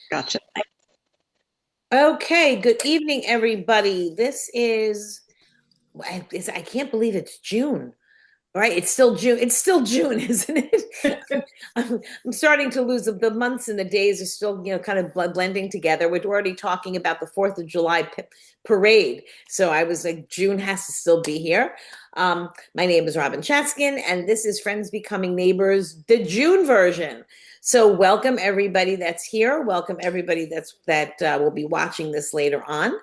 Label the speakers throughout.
Speaker 1: Gotcha.
Speaker 2: Okay, good evening, everybody. I can't believe it's June, right? It's still June. It's still June, isn't it? I'm starting to lose the months and the days are still, kind of blending together. We're already talking about the 4th of July parade. So I was like, June has to still be here. My name is Robin Chaskin, and this is Friends Becoming Neighbors, the June version. So welcome everybody that's here. Welcome everybody that will be watching this later on.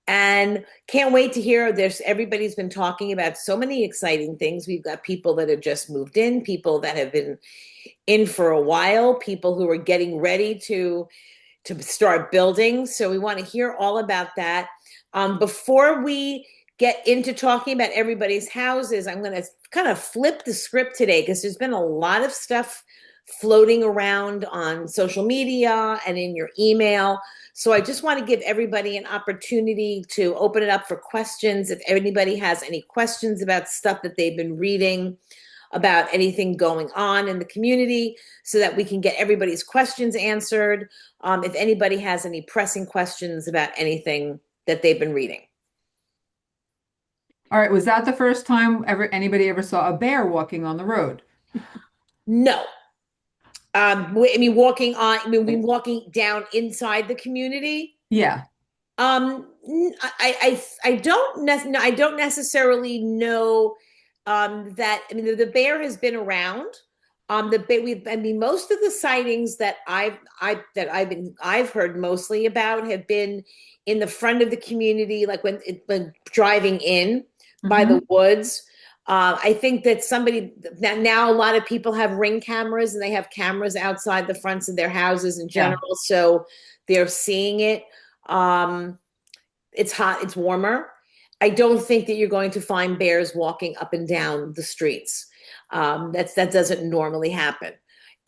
Speaker 2: And can't wait to hear. Everybody's been talking about so many exciting things. We've got people that have just moved in, people that have been in for a while, people who are getting ready to start building. So we want to hear all about that. Before we get into talking about everybody's houses, I'm going to kind of flip the script today because there's been a lot of stuff floating around on social media and in your email. So I just want to give everybody an opportunity to open it up for questions. If anybody has any questions about stuff that they've been reading, about anything going on in the community, so that we can get everybody's questions answered. If anybody has any pressing questions about anything that they've been reading.
Speaker 3: All right, was that the first time anybody ever saw a bear walking on the road?
Speaker 2: No. We walking down inside the community.
Speaker 3: Yeah.
Speaker 2: I don't necessarily know that. I mean, the bear has been around. Most of the sightings that I've heard mostly about have been in the front of the community, like when driving in by the
Speaker 3: Hmm.
Speaker 2: woods. I think that now a lot of people have ring cameras and they have cameras outside the fronts of their houses in
Speaker 3: Yeah.
Speaker 2: general, so they're seeing it. Um, it's hot, it's warmer. I don't think that you're going to find bears walking up and down the streets. That doesn't normally happen.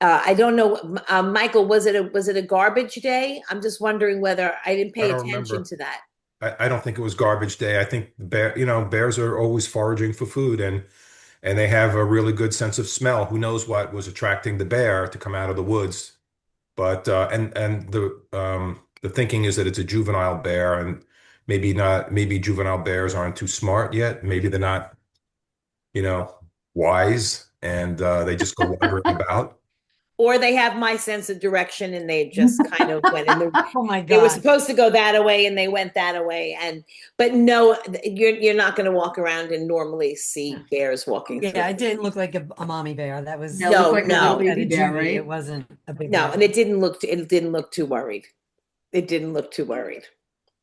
Speaker 2: I don't know, Michael. Was it a garbage day? I'm just wondering whether I didn't
Speaker 4: I
Speaker 2: pay
Speaker 4: don't
Speaker 2: attention
Speaker 4: remember.
Speaker 2: to that.
Speaker 4: I don't think it was garbage day. I think bears are always foraging for food and they have a really good sense of smell. Who knows what was attracting the bear to come out of the woods? But and the thinking is that it's a juvenile bear and maybe not. Maybe juvenile bears aren't too smart yet. Maybe they're not, you know, wise and they just go wandering about.
Speaker 2: Or they have my sense of direction and they just kind of went in the
Speaker 1: Oh my
Speaker 2: they were
Speaker 1: gosh.
Speaker 2: supposed to go that way and they went that way. And but no, you're not going to walk around and normally see bears walking through.
Speaker 1: Yeah, it didn't look like a mommy bear. That was
Speaker 3: Yeah, it looked
Speaker 2: No,
Speaker 3: like a little
Speaker 2: no,
Speaker 1: at a
Speaker 3: baby bear,
Speaker 1: juvie. It
Speaker 3: right?
Speaker 1: wasn't a big
Speaker 2: no.
Speaker 1: bear.
Speaker 2: And it didn't look too worried. It didn't look too worried.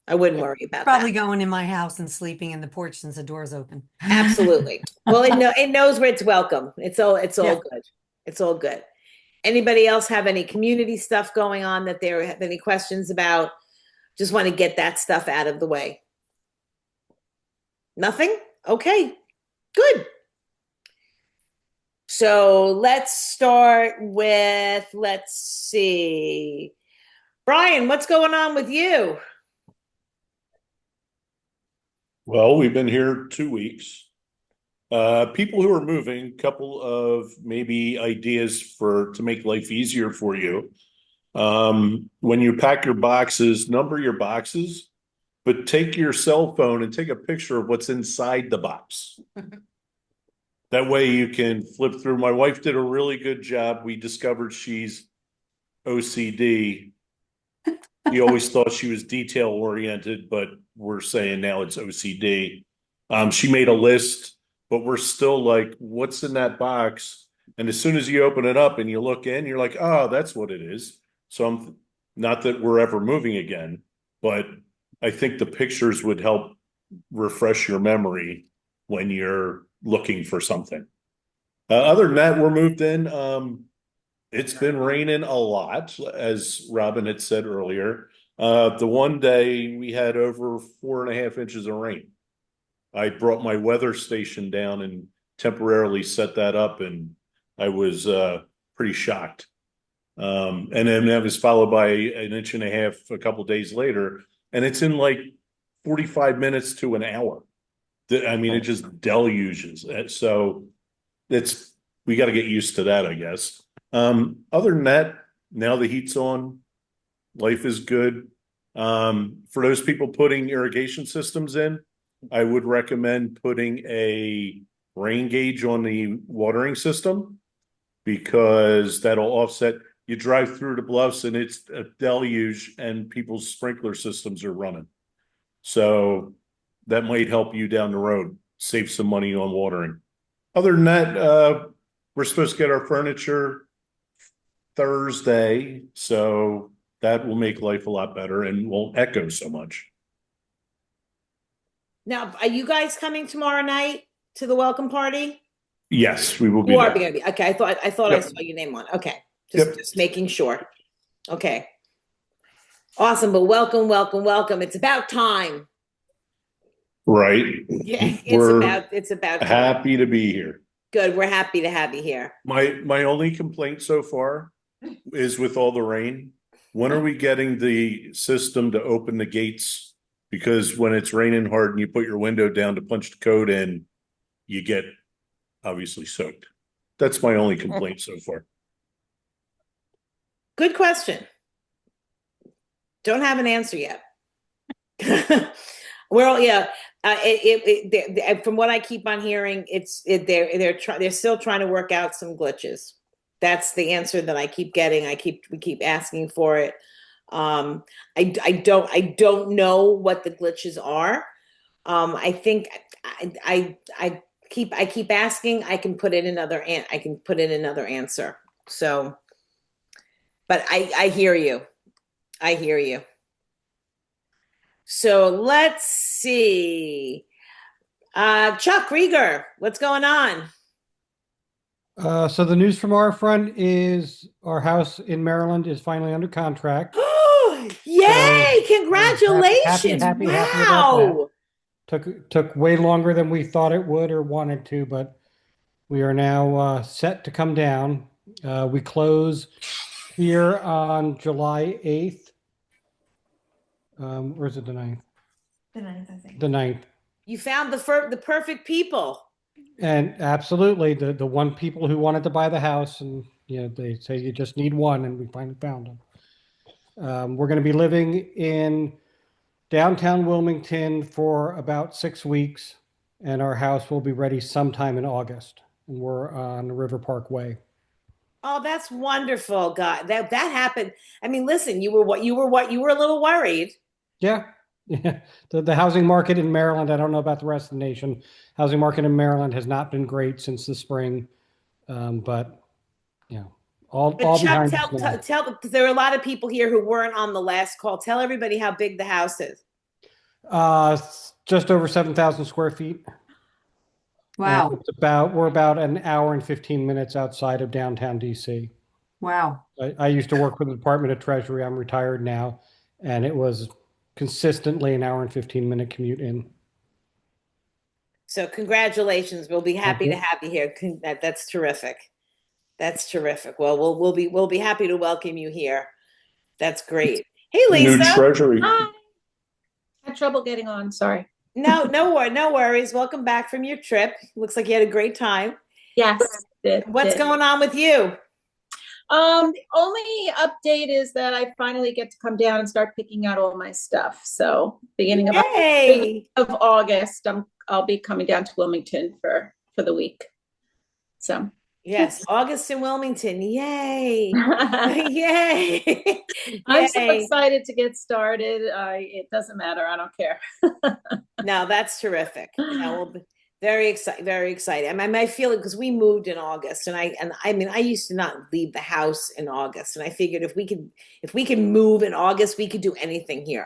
Speaker 2: I wouldn't worry about that.
Speaker 1: Probably going in my house and sleeping in the porch since the door's open.
Speaker 2: Absolutely. Well, it knows where it's welcome. It's all
Speaker 1: Yeah.
Speaker 2: good. It's all good. Anybody else have any community stuff going on that they have any questions about? Just want to get that stuff out of the way. Nothing? Okay, good. So let's start with, let's see. Brian, what's going on with you?
Speaker 5: Well, we've been here 2 weeks. People who are moving, couple of maybe ideas for to make life easier for you. When you pack your boxes, number your boxes, but take your cell phone and take a picture of what's inside the box. That way you can flip through. My wife did a really good job. We discovered she's OCD. He always thought she was detail oriented, but we're saying now it's OCD. She made a list, but we're still like, what's in that box? And as soon as you open it up and you look in, you're like, oh, that's what it is. So I'm not that we're ever moving again, but I think the pictures would help refresh your memory when you're looking for something. Other than that, we're moved in. It's been raining a lot, as Robin had said earlier. The one day we had over 4.5 inches of rain. I brought my weather station down and temporarily set that up, and I was pretty shocked. And then that was followed by an inch and a half a couple days later, and it's in like 45 minutes to an hour. I mean, it just deluges. So it's we got to get used to that, I guess. Other than that, now the heat's on. Life is good. For those people putting irrigation systems in, I would recommend putting a rain gauge on the watering system because that'll offset. You drive through the bluffs and it's a deluge and people's sprinkler systems are running. So that might help you down the road, save some money on watering. Other than that, we're supposed to get our furniture Thursday, so that will make life a lot better and won't echo so much.
Speaker 2: Now, are you guys coming tomorrow night to the welcome party?
Speaker 5: Yes, we will be
Speaker 2: You are
Speaker 5: there.
Speaker 2: going to be. Okay, I thought I
Speaker 5: Yep.
Speaker 2: saw your name on. Okay,
Speaker 5: Yep.
Speaker 2: just making sure. Okay, awesome. But welcome, welcome, welcome. It's about time.
Speaker 5: Right.
Speaker 2: Yeah,
Speaker 5: We're
Speaker 2: it's about time.
Speaker 5: happy to be here.
Speaker 2: Good. We're happy to have you here.
Speaker 5: My only complaint so far is with all the rain. When are we getting the system to open the gates? Because when it's raining hard and you put your window down to punch the code in, you get obviously soaked. That's my only complaint so far.
Speaker 2: Good question. Don't have an answer yet. Well, yeah. From what I keep on hearing, they're still trying to work out some glitches. That's the answer that I keep getting. We keep asking for it. I don't know what the glitches are. I think I keep asking. I can put in another answer. So, but I hear you. I hear you. So let's see. Chuck Rieger, what's going on?
Speaker 6: So the news from our front is our house in Maryland is finally under contract.
Speaker 2: Yay!
Speaker 6: So,
Speaker 2: Congratulations!
Speaker 6: happy about
Speaker 2: Wow!
Speaker 6: Took way longer than we thought it would or wanted to, but we are now set to come down. We close here on July 8th. Or is it the 9th?
Speaker 7: The 9th, I think.
Speaker 6: The 9th.
Speaker 2: You found the perfect people.
Speaker 6: And absolutely, the one people who wanted to buy the house, and they say you just need one, and we finally found them. We're going to be living in downtown Wilmington for about 6 weeks, and our house will be ready sometime in August. And we're on River Park Way.
Speaker 2: Oh, that's wonderful, God. That happened. I mean, listen, you were a little worried.
Speaker 6: Yeah. Yeah. The housing market in Maryland, I don't know about the rest of the nation. Housing market in Maryland has not been great since the spring. But all
Speaker 2: But Chuck,
Speaker 6: behind us now.
Speaker 2: tell, because there are a lot of people here who weren't on the last call. Tell everybody how big the house is.
Speaker 6: Just over 7,000 square feet.
Speaker 3: Wow.
Speaker 6: And we're about an hour and 15 minutes outside of downtown DC.
Speaker 3: Wow.
Speaker 6: I used to work for the Department of Treasury. I'm retired now, and it was consistently an hour and 15-minute commute in.
Speaker 2: So congratulations. We'll be happy
Speaker 6: Thank
Speaker 2: to
Speaker 6: you.
Speaker 2: have you here. That's terrific. That's terrific. Well, we'll be happy to welcome you here. That's great. Hey,
Speaker 5: New
Speaker 2: Lisa.
Speaker 5: treasury.
Speaker 7: Hi. Had trouble getting on. Sorry.
Speaker 2: No worries. Welcome back from your trip. Looks like you had a great time.
Speaker 7: Yes.
Speaker 2: What's going on with you?
Speaker 7: The only update is that I finally get to come down and start picking out all my stuff. So beginning
Speaker 2: Yay!
Speaker 7: of August, I'll be coming down to Wilmington for the week. So
Speaker 2: Yes, August in Wilmington. Yay!
Speaker 7: I'm
Speaker 2: Yay!
Speaker 7: so
Speaker 2: Yay.
Speaker 7: excited to get started. It doesn't matter. I don't care.
Speaker 2: No, that's terrific. Well, very excited. Very excited. I mean, I feel it because we moved in August, and I mean, I used to not leave the house in August, and I figured if we could move in August, we could do anything here.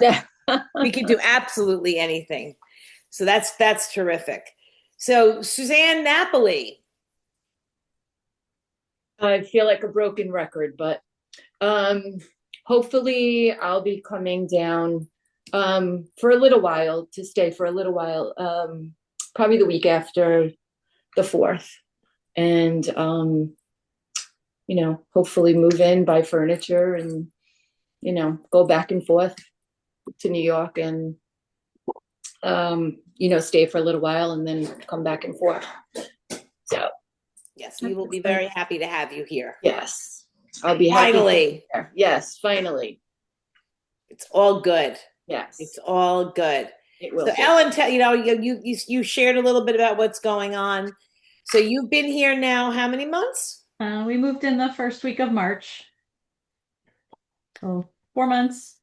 Speaker 2: We could do absolutely anything. So that's terrific. So Suzanne Napoli.
Speaker 8: I feel like a broken record, but hopefully I'll be coming down for a little while, to stay for a little while, probably the week after the 4th. And, hopefully move in, buy furniture, and, go back and forth to New York and, stay for a little while and then come back and forth. So.
Speaker 2: Yes, we will be very happy to have you here.
Speaker 8: Yes, I'll be happy.
Speaker 2: Finally.
Speaker 8: Yes, finally.
Speaker 2: It's all good.
Speaker 8: Yes,
Speaker 2: It's all good.
Speaker 8: it will
Speaker 2: So
Speaker 8: be.
Speaker 2: Ellen, you shared a little bit about what's going on. So you've been here now how many months?
Speaker 9: We moved in the first week of March. So 4 months,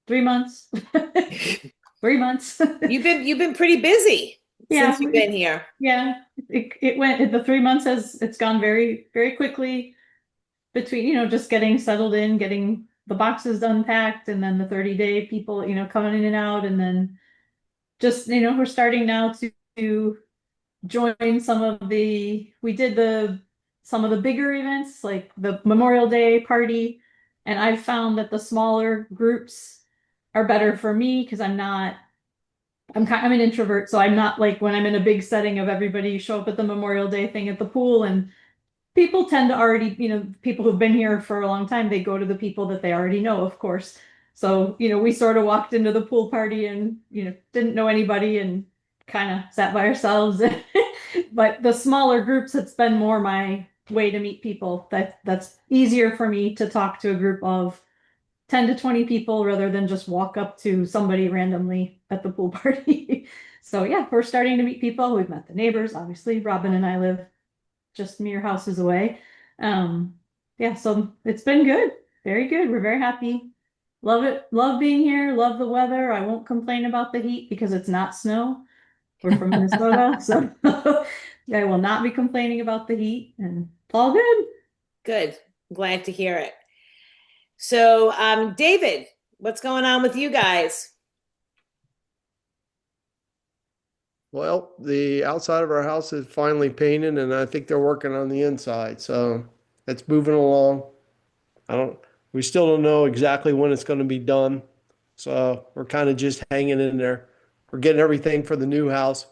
Speaker 9: 3 months, 3 months.
Speaker 2: You've been pretty busy
Speaker 9: Yeah,
Speaker 2: since you've been here.
Speaker 9: Yeah, it went, the 3 months it's gone very, very quickly between, just getting settled in, getting the boxes unpacked, and then the 30-day people, coming in and out. And then just, we're starting now to join we did some of the bigger events, like the Memorial Day party. And I've found that the smaller groups are better for me because I'm an introvert, so I'm not like when I'm in a big setting of everybody show up at the Memorial Day thing at the pool, and people tend to already, people who've been here for a long time, they go to the people that they already know, of course. So, we sort of walked into the pool party and, didn't know anybody and kind of sat by ourselves. But the smaller groups, it's been more my way to meet people. That's easier for me to talk to a group of 10 to 20 people rather than just walk up to somebody randomly at the pool party. So yeah, we're starting to meet people. We've met the neighbors. Obviously, Robin and I live just mere houses away. Yeah, so it's been good. Very good. We're very happy. Love it. Love being here. Love the weather. I won't complain about the heat because it's not snow. We're from Minnesota, so I will not be complaining about the heat, and it's all good.
Speaker 2: Good. Glad to hear it. So, David, what's going on with you guys?
Speaker 10: Well, the outside of our house is finally painted, and I think they're working on the inside. So it's moving along. We still don't know exactly when it's going to be done. So we're kind of just hanging in there. We're getting everything for the new house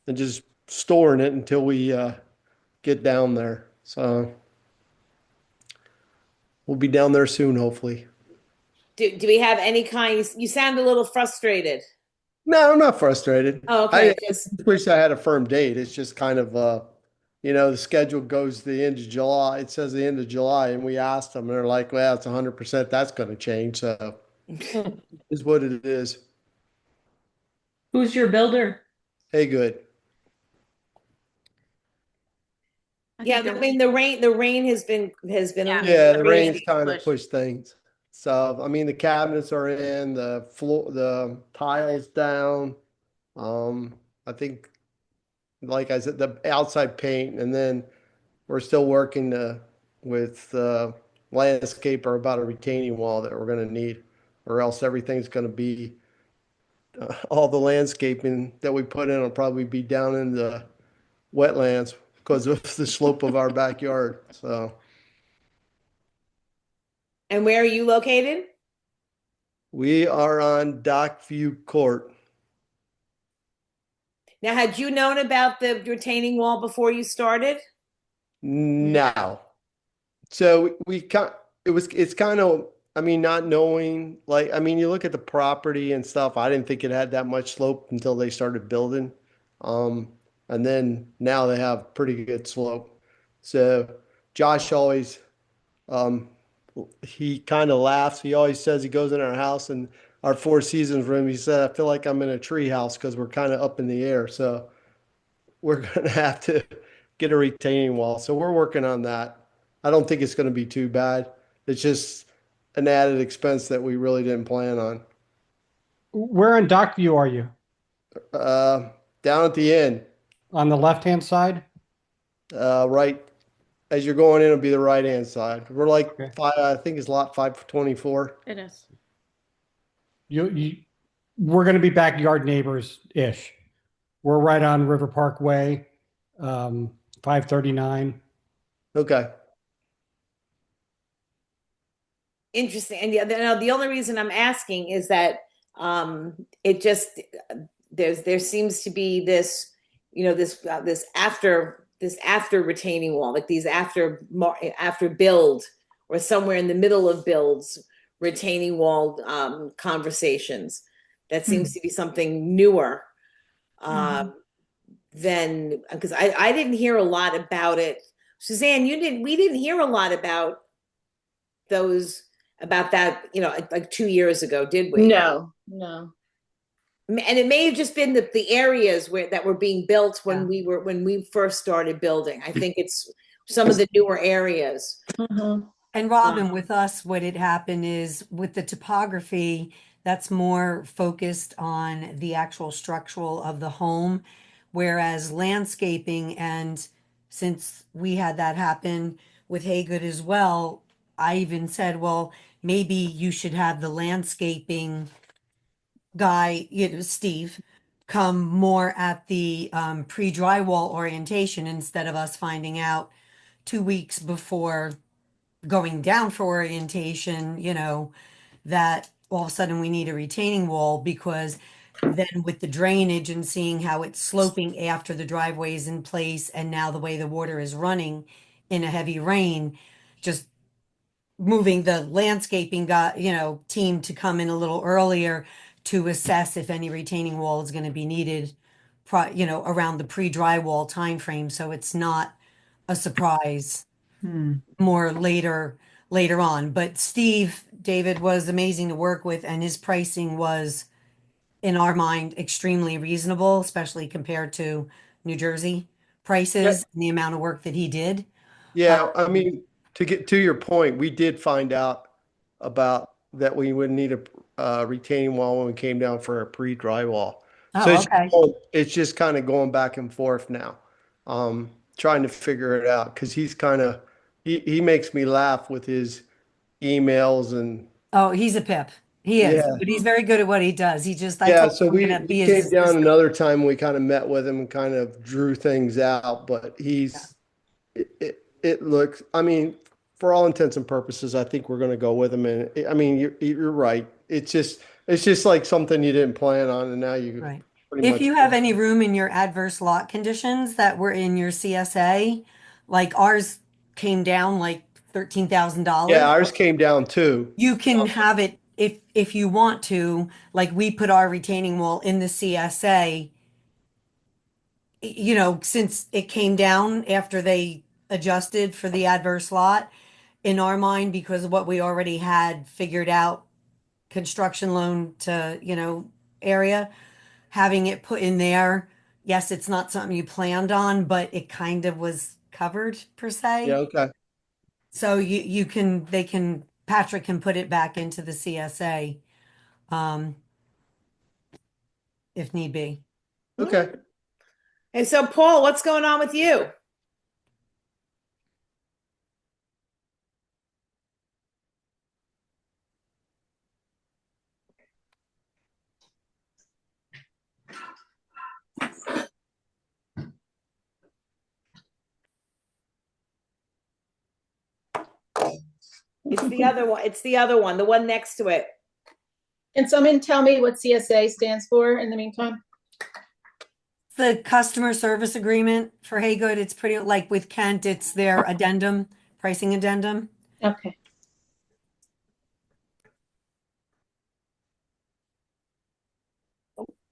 Speaker 10: and just storing it until we get down there. So we'll be down there soon, hopefully.
Speaker 2: Do we have any kind? You sound a little frustrated.
Speaker 10: No, I'm not frustrated.
Speaker 2: Oh, okay.
Speaker 10: I just wish I had a firm date. It's just kind of, the schedule goes to the end of July. It says the end of July, and we asked them, and they're like, well, it's 100% that's going to change. So is what it is.
Speaker 9: Who's your builder?
Speaker 10: Hey, good.
Speaker 2: Yeah, I mean the rain has been
Speaker 10: Yeah, the rain's kind of pushed things. So, I mean, the cabinets are in, the floor, the tiles down. I think, like I said, the outside paint, and then we're still working with the landscaper about a retaining wall that we're going to need, or else everything's going to be all the landscaping that we put in will probably be down in the wetlands because of the slope of our backyard. So.
Speaker 2: And where are you located?
Speaker 10: We are on Dockview Court.
Speaker 2: Now, had you known about the retaining wall before you started?
Speaker 10: No. So it's kind of, I mean, not knowing, like, I mean, you look at the property and stuff, I didn't think it had that much slope until they started building. And then now they have pretty good slope. So Josh always, he kind of laughs. He always says he goes in our house and our Four Seasons room. He said, I feel like I'm in a tree house because we're kind of up in the air. So we're going to have to get a retaining wall. So we're working on that. I don't think it's going to be too bad. It's just an added expense that we really didn't plan on.
Speaker 6: Where in Dockview are you?
Speaker 10: Down at the end.
Speaker 6: On the left-hand side?
Speaker 10: Right. As you're going in, it'll be the right-hand side. We're like
Speaker 6: Okay.
Speaker 10: I think it's lot 524.
Speaker 9: It is.
Speaker 6: We're going to be backyard neighbors-ish. We're right on River Parkway, 539.
Speaker 10: Okay.
Speaker 2: Interesting. And the only reason I'm asking is that it just there seems to be this, this after retaining wall, like these after build or somewhere in the middle of builds retaining wall conversations. That seems to be something newer than, because I didn't hear a lot about it. Suzanne, we didn't hear a lot about those about that, like 2 years ago, did we?
Speaker 8: No.
Speaker 2: And it may have just been the areas that were being built when we first started building. I think it's some of the newer areas.
Speaker 1: And Robin, with us, what had happened is with the topography, that's more focused on the actual structural of the home, whereas landscaping, and since we had that happen with Haygood as well, I even said, well, maybe you should have the landscaping guy, Steve, come more at the pre-drywall orientation instead of us finding out 2 weeks before going down for orientation, that all of a sudden we need a retaining wall, because then with the drainage and seeing how it's sloping after the driveway is in place and now the way the water is running in a heavy rain, just moving the landscaping team to come in a little earlier to assess if any retaining wall is going to be needed around the pre-drywall time frame, so it's not a surprise more later on. But David was amazing to work with, and his pricing was, in our mind, extremely reasonable, especially compared to New Jersey prices and the amount of work that he did.
Speaker 10: Yeah, I mean, to get to your point, we did find out about that we would need a retaining wall when we came down for a pre-drywall. So it's just kind of going back and forth now, trying to figure it out, because he makes me laugh with his emails and.
Speaker 1: Oh, he's a pip. He is, but he's very good at what he does. He just,
Speaker 10: so we came down another time. We kind of met with him and kind of drew things out, but it looks, I mean, for all intents and purposes, I think we're going to go with him. And I mean, you're right. It's just like something you didn't plan on, and now you
Speaker 1: right.
Speaker 10: Pretty
Speaker 1: if
Speaker 10: much
Speaker 1: you have any room in your adverse lot conditions that were in your CSA, like ours came down like $13,000.
Speaker 10: Yeah, ours came down too.
Speaker 1: You can have it if you want to, like we put our retaining wall in the CSA, since it came down after they adjusted for the adverse lot, in our mind, because of what we already had figured out, construction loan to, area, having it put in there. Yes, it's not something you planned on, but it kind of was covered per se.
Speaker 10: Yeah, okay.
Speaker 1: So Patrick can put it back into the CSA, if need be.
Speaker 10: Okay.
Speaker 2: And so, Paul, what's going on with you? It's the other one. It's the other one, the one next to it.
Speaker 7: Can someone tell me what CSA stands for in the meantime?
Speaker 1: The customer service agreement for Haygood. It's pretty like with Kent, it's their addendum, pricing addendum.
Speaker 7: Okay.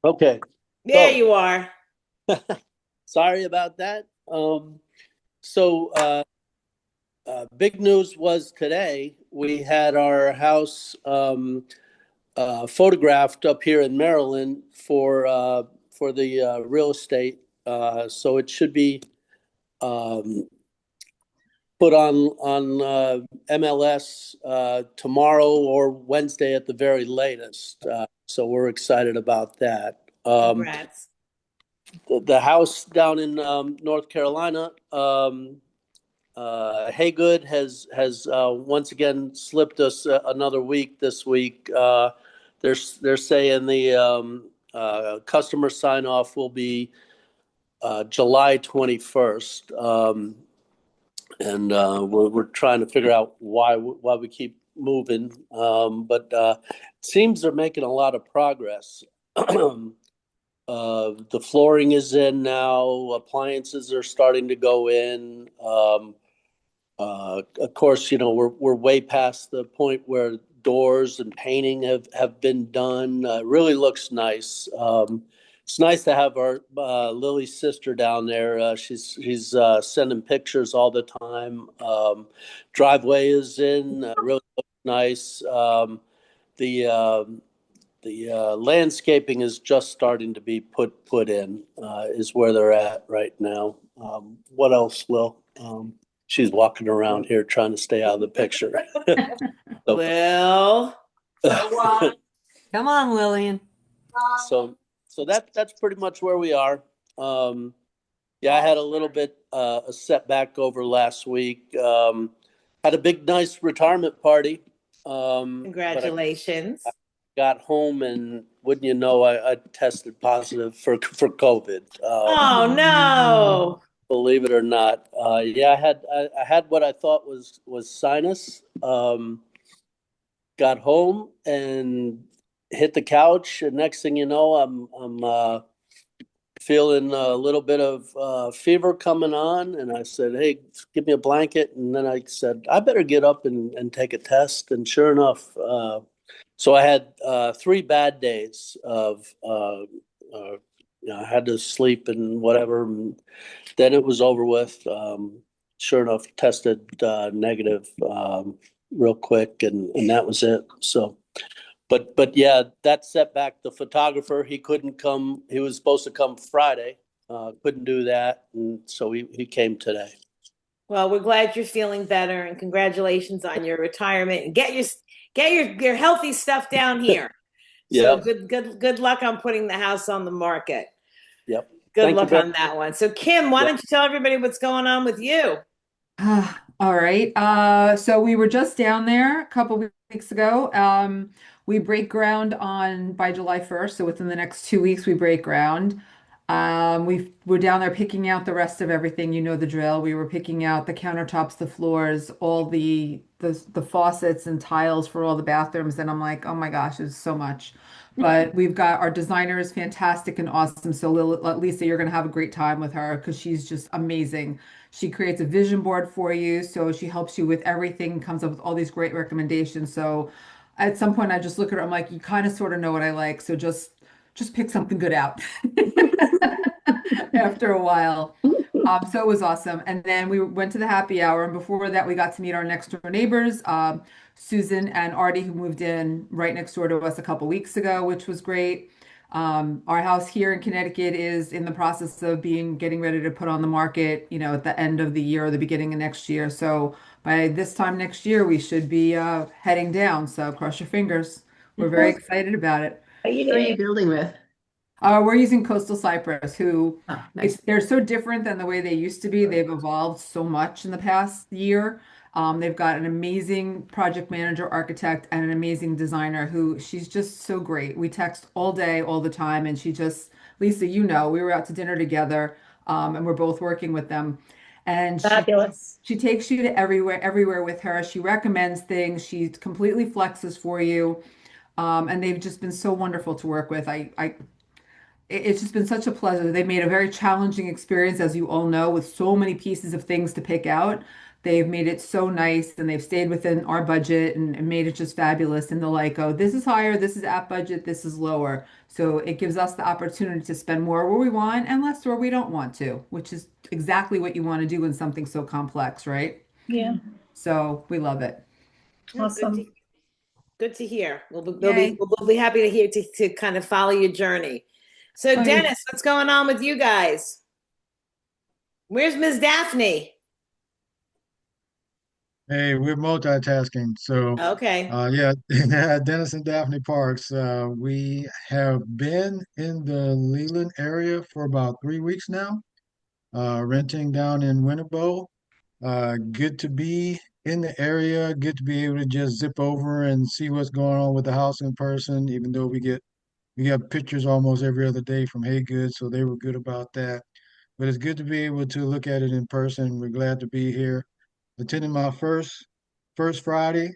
Speaker 11: Okay.
Speaker 2: There you are.
Speaker 11: Sorry about that. Big news was today we had our house photographed up here in Maryland for the real estate. So it should be put on MLS tomorrow or Wednesday at the very latest. So we're excited about that.
Speaker 2: Congrats.
Speaker 11: The house down in North Carolina, Haygood has once again slipped us another week this week. They're saying the customer sign off will be July 21st, and we're trying to figure out why we keep moving, but it seems they're making a lot of progress. The flooring is in now. Appliances are starting to go in. Of course, we're way past the point where doors and painting have been done. Really looks nice. It's nice to have our Lily's sister down there. She's sending pictures all the time. Driveway is in. Really looks nice. The landscaping is just starting to be put in, is where they're at right now. What else, Will? She's walking around here trying to stay out of the picture.
Speaker 2: Well,
Speaker 1: Come on, Lillian.
Speaker 11: So that's pretty much where we are. Yeah, I had a little bit a setback over last week. Had a big, nice retirement party.
Speaker 2: congratulations.
Speaker 11: I got home and wouldn't you know, I tested positive for COVID.
Speaker 2: Oh no.
Speaker 11: Believe it or not. Yeah, I had what I thought was sinus. Got home and hit the couch, and next thing you know, I'm feeling a little bit of fever coming on, and I said, "Hey, give me a blanket." And then I said, "I better get up and take a test." And sure enough, so I had 3 bad days of I had to sleep and whatever. And then it was over with. Sure enough, tested negative real quick, and that was it. So. But yeah, that setback, the photographer, he couldn't come. He was supposed to come Friday, couldn't do that, and so he came today.
Speaker 2: Well, we're glad you're feeling better, and congratulations on your retirement. And get your healthy stuff down here. So
Speaker 11: Yep.
Speaker 2: good luck on putting the house on the market.
Speaker 11: Yep.
Speaker 2: Good
Speaker 11: Thank you
Speaker 2: luck
Speaker 11: very
Speaker 2: on that one. So Kim, why don't you tell everybody what's going on with you?
Speaker 3: All right. So we were just down there a couple weeks ago. We break ground by July 1st. So within the next 2 weeks, we break ground. We're down there picking out the rest of everything. You know the drill. We were picking out the countertops, the floors, all the faucets and tiles for all the bathrooms. And I'm like, oh my gosh, it's so much. But we've got our designer is fantastic and awesome. So Lisa, you're going to have a great time with her because she's just amazing. She creates a vision board for you. So she helps you with everything, comes up with all these great recommendations. So at some point I just look at her, I'm like, you kind of sort of know what I like. So just pick something good out after a while. So it was awesome. And then we went to the happy hour. And before that, we got to meet our next door neighbors, Susan and Artie, who moved in right next door to us a couple weeks ago, which was great. Our house here in Connecticut is in the process of getting ready to put on the market, at the end of the year or the beginning of next year. So by this time next year, we should be heading down. So cross your fingers. We're very excited about it.
Speaker 12: Who are you building with?
Speaker 3: We're using Coastal Cypress, who
Speaker 12: Nice.
Speaker 3: they're so different than the way they used to be. They've evolved so much in the past year. They've got an amazing project manager, architect, and an amazing designer who she's just so great. We text all day, all the time, and Lisa, we were out to dinner together, and we're both working with them. And
Speaker 7: Fabulous.
Speaker 3: she takes you to everywhere with her. She recommends things. She completely flexes for you. And they've just been so wonderful to work with. It's just been such a pleasure. They made a very challenging experience, as you all know, with so many pieces of things to pick out. They've made it so nice and they've stayed within our budget and made it just fabulous. And they're like, oh, this is higher, this is at budget, this is lower. So it gives us the opportunity to spend more where we want and less where we don't want to, which is exactly what you want to do in something so complex, right?
Speaker 7: Yeah.
Speaker 3: So we love it.
Speaker 7: Awesome.
Speaker 2: Good to hear. We'll be happy to hear to kind of follow your journey. So
Speaker 3: Oh, yeah.
Speaker 2: Dennis, what's going on with you guys? Where's Ms. Daphne?
Speaker 13: Hey, we're multitasking. So,
Speaker 2: Okay.
Speaker 13: yeah, Dennis and Daphne Parks. We have been in the Leland area for about 3 weeks now, renting down in Winnebago. Good to be in the area. Good to be able to just zip over and see what's going on with the house in person, even though we get pictures almost every other day from Hey Good, so they were good about that. But it's good to be able to look at it in person. We're glad to be here. Attended my first Friday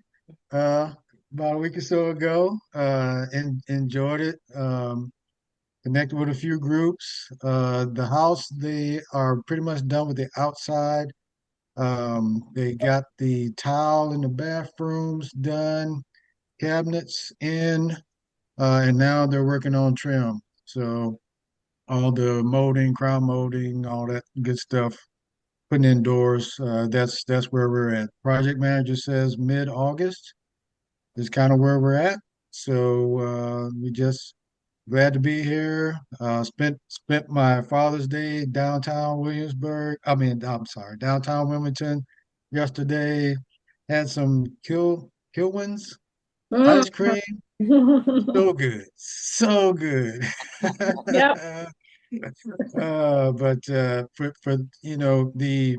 Speaker 13: about a week or so ago. And enjoyed it. Connected with a few groups. The house, they are pretty much done with the outside. They got the tile in the bathrooms done, cabinets in, and now they're working on trim. So all the molding, crown molding, all that good stuff, putting indoors. That's where we're at. Project manager says mid-August. is kind of where we're at. So we just glad to be here. Spent my Father's Day downtown Williamsburg. I'm sorry, downtown Wilmington yesterday. Had some Kilwins ice cream. So good, so good.
Speaker 7: Yep.
Speaker 13: But for the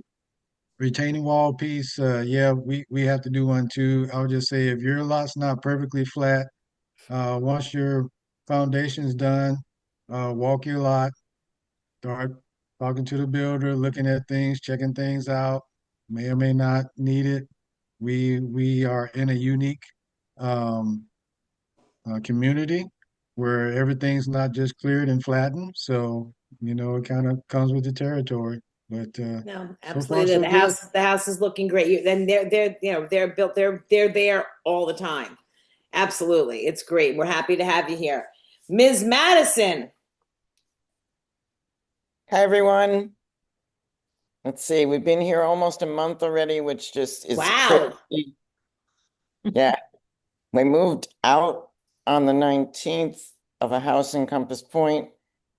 Speaker 13: retaining wall piece, yeah, we have to do one too. I would just say if your lot's not perfectly flat, once your foundation's done, walk your lot, start talking to the builder, looking at things, checking things out. May or may not need it. We are in a unique um, community where everything's not just cleared and flattened. So, it kind of comes with the territory. But
Speaker 2: No,
Speaker 13: so far,
Speaker 2: absolutely.
Speaker 13: so
Speaker 2: The
Speaker 13: good.
Speaker 2: house is looking great. Then they're built. They're there all the time. Absolutely, it's great. We're happy to have you here, Ms. Madison.
Speaker 12: Hi, everyone. Let's see, we've been here almost a month already, which just is
Speaker 2: Wow.
Speaker 12: crazy. Yeah, we moved out on the 19th of a house in Compass Point.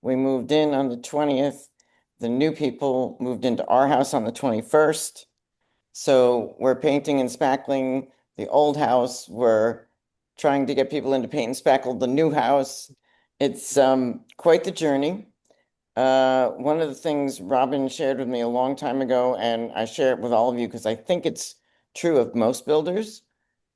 Speaker 12: We moved in on the 20th. The new people moved into our house on the 21st. So we're painting and spackling the old house. We're trying to get people in to paint and spackle the new house. It's quite the journey. One of the things Robin shared with me a long time ago, and I share it with all of you because I think it's true of most builders.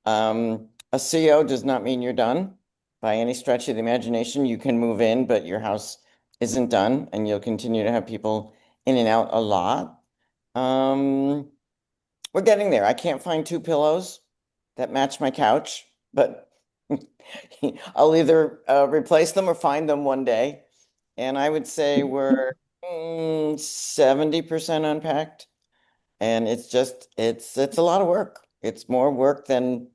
Speaker 12: A CO does not mean you're done by any stretch of the imagination. You can move in, but your house isn't done, and you'll continue to have people in and out a lot. We're getting there. I can't find 2 pillows that match my couch, but I'll either replace them or find them one day. And I would say we're 70% unpacked. And it's a lot of work. It's more work than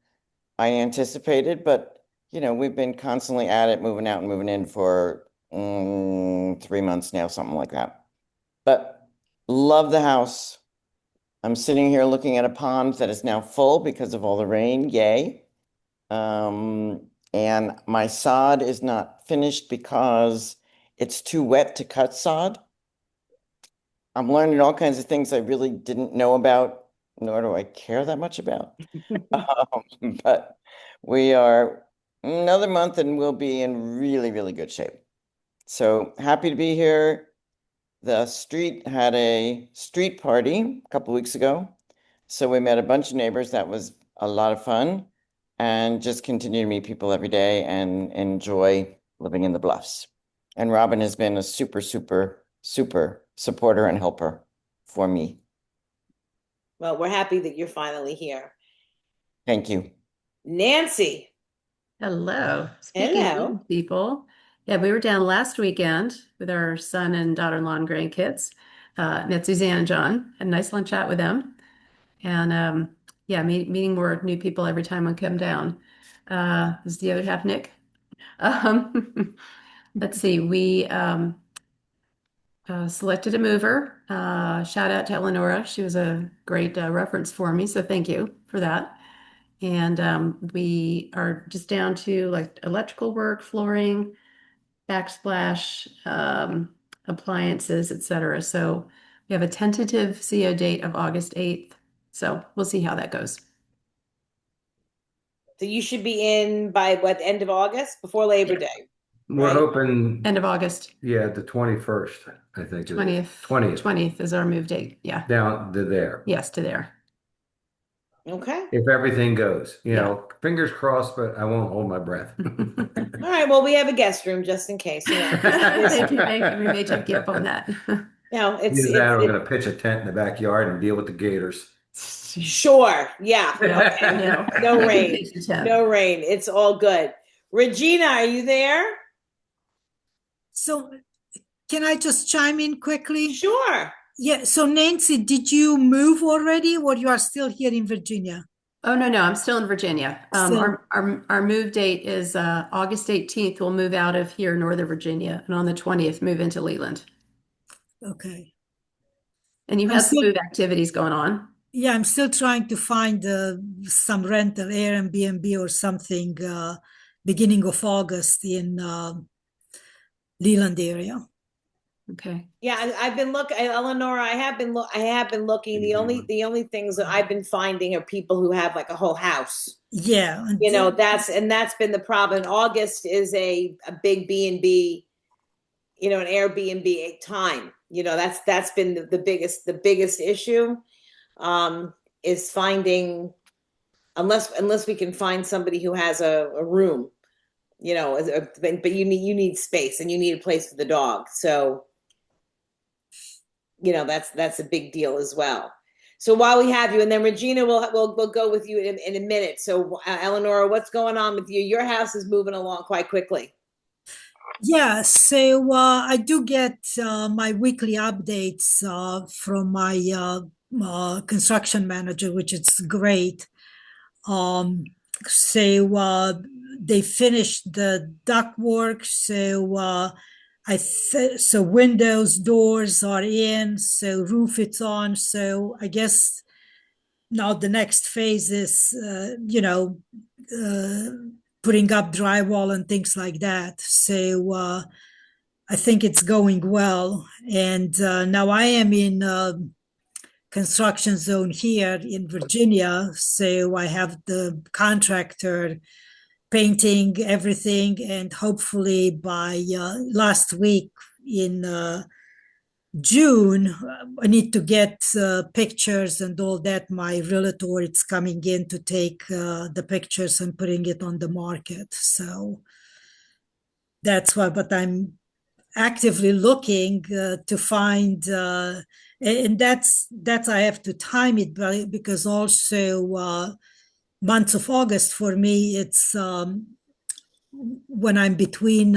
Speaker 12: I anticipated, but we've been constantly at it, moving out and moving in for 3 months now, something like that. But love the house. I'm sitting here looking at a pond that is now full because of all the rain. Yay. And my sod is not finished because it's too wet to cut sod. I'm learning all kinds of things I really didn't know about, nor do I care that much about. But we are another month and we'll be in really, really good shape. So happy to be here. The street had a street party a couple weeks ago. So we met a bunch of neighbors. That was a lot of fun, and just continue to meet people every day and enjoy living in the Bluffs. And Robin has been a super, super, super supporter and helper for me.
Speaker 2: Well, we're happy that you're finally here.
Speaker 12: Thank you.
Speaker 2: Nancy.
Speaker 14: Hello. Speaking
Speaker 2: Hello.
Speaker 14: of people. Yeah, we were down last weekend with our son and daughter-in-law and grandkids. Met Suzanne and John. Had a nice lunch out with them. And yeah, meeting more new people every time I come down. Is the other half Nick? Let's see. We selected a mover. Shout out to Eleonora. She was a great reference for me, so thank you for that. And we are just down to like electrical work, flooring, backsplash, appliances, etc. So we have a tentative CO date of August 8th. So we'll see how that goes.
Speaker 2: So you should be in by what, end of August, before Labor Day?
Speaker 15: We're
Speaker 2: Right.
Speaker 15: hoping,
Speaker 14: End of August,
Speaker 15: yeah, the 21st, I think.
Speaker 14: 20th.
Speaker 15: 20th.
Speaker 14: Is our move date. Yeah.
Speaker 15: Down to there.
Speaker 14: Yes, to there.
Speaker 2: Okay.
Speaker 15: If everything goes, fingers crossed, but I won't hold my breath.
Speaker 2: All right. Well, we have a guest room just in case.
Speaker 14: We may take you up on that.
Speaker 2: No,
Speaker 15: Either that or we're going to pitch a tent in the backyard and deal with the gators.
Speaker 2: Sure. Yeah. Okay. No rain. No rain. It's all good. Regina, are you there?
Speaker 16: So can I just chime in quickly?
Speaker 2: Sure.
Speaker 16: Yeah. So Nancy, did you move already or you are still here in Virginia?
Speaker 14: Oh, no, I'm still in Virginia. Our move date is August 18th. We'll move out of here, Northern Virginia, and on the 20th, move into Leland.
Speaker 16: Okay.
Speaker 14: And you have some move activities going on.
Speaker 16: Yeah, I'm still trying to find some rental Airbnb or something beginning of August in Leland area.
Speaker 14: Okay.
Speaker 2: Yeah, I've been looking, Eleanor. I have been looking. The only things that I've been finding are people who have like a whole house.
Speaker 16: Yeah, and
Speaker 2: That's been the problem. August is a big B&B, an Airbnb time. That's been the biggest issue, is finding, unless we can find somebody who has a room, but you need space and you need a place for the dog. So, that's a big deal as well. So while we have you, and then Regina we'll go with you in a minute. So Eleanor, what's going on with you? Your house is moving along quite quickly.
Speaker 16: Yeah, so I do get my weekly updates from my construction manager, which is great. So they finished the ductwork, so so windows, doors are in, so roof it's on. So I guess now the next phase is, putting up drywall and things like that. So I think it's going well. And now I am in construction zone here in Virginia. So I have the contractor painting everything, and hopefully by last week in June, I need to get pictures and all that. My realtor is coming in to take the pictures and putting it on the market. So that's why, but I'm actively looking to find, and that's I have to time it because also months of August for me, it's when I'm between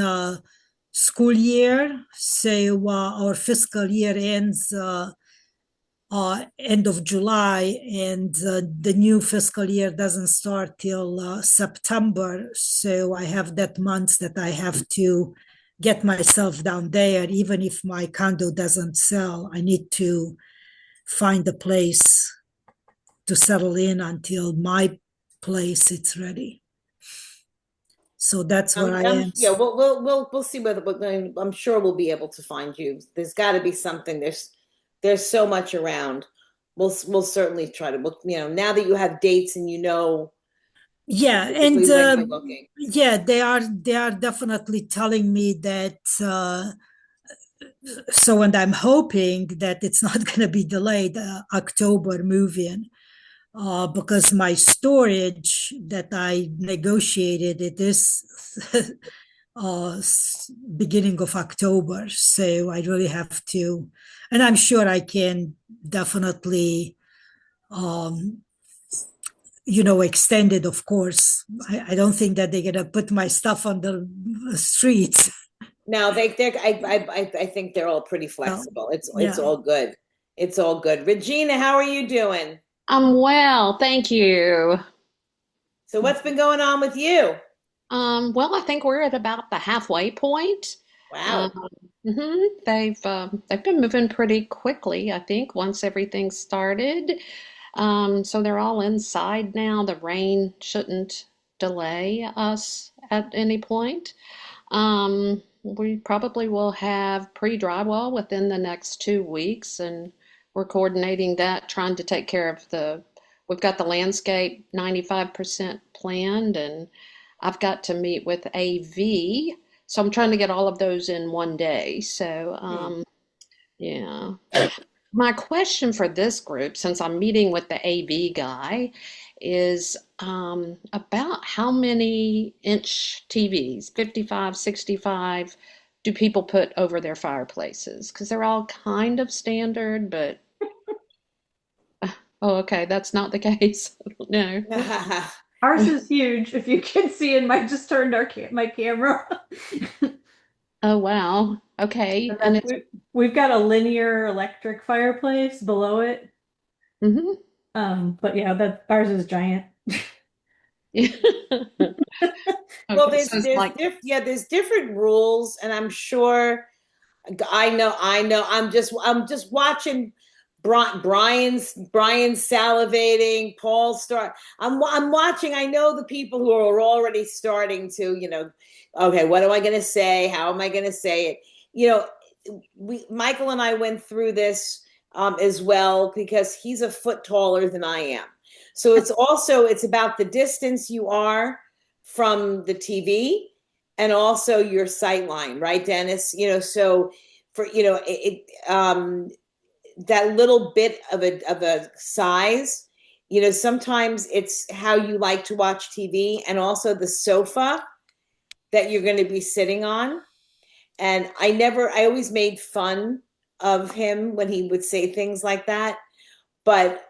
Speaker 16: school year. So our fiscal year ends end of July, and the new fiscal year doesn't start till September. So I have that month that I have to get myself down there. Even if my condo doesn't sell, I need to find a place to settle in until my place it's ready. So that's where I am.
Speaker 2: Yeah, we'll see whether I'm sure we'll be able to find you. There's got to be something. There's so much around. We'll certainly try to look. Now that you have dates and
Speaker 16: yeah, and yeah, they are definitely telling me that. So, and I'm hoping that it's not going to be delayed. October move-in. Because my storage that I negotiated, it is beginning of October. So I really have to, and I'm sure I can definitely, extend it, of course. I don't think that they're going to put my stuff on the streets.
Speaker 2: No, I think they're all pretty flexible. It's all good. It's all good. Regina, how are you doing?
Speaker 17: I'm well, thank you.
Speaker 2: So what's been going on with you?
Speaker 17: Well, I think we're at about the halfway point.
Speaker 2: Wow.
Speaker 17: They've been moving pretty quickly, I think, once everything started. So they're all inside now. The rain shouldn't delay us at any point. We probably will have pre-drywall within the next 2 weeks, and we're coordinating that, trying to take care of we've got the landscape 95% planned, and I've got to meet with AV. So I'm trying to get all of those in one day. So, yeah. My question for this group, since I'm meeting with the AV guy, is about how many inch TVs, 55, 65, do people put over their fireplaces? Because they're all kind of standard, but oh, okay, that's not the case. No.
Speaker 9: Ours is huge. If you can see it, I just turned my camera.
Speaker 17: Oh, wow. Okay.
Speaker 9: And we've got a linear electric fireplace below it. But yeah, ours is giant.
Speaker 2: Well, there's different rules, and I'm sure I know. I'm just watching Brian's salivating. I'm watching. I know the people who are already starting to, okay, what am I going to say? How am I going to say it? Michael and I went through this as well, because he's a foot taller than I am. So it's about the distance you are from the TV and also your sight line, right, Dennis? So for that little bit of a size, sometimes it's how you like to watch TV, and also the sofa that you're going to be sitting on. And I always made fun of him when he would say things like that, but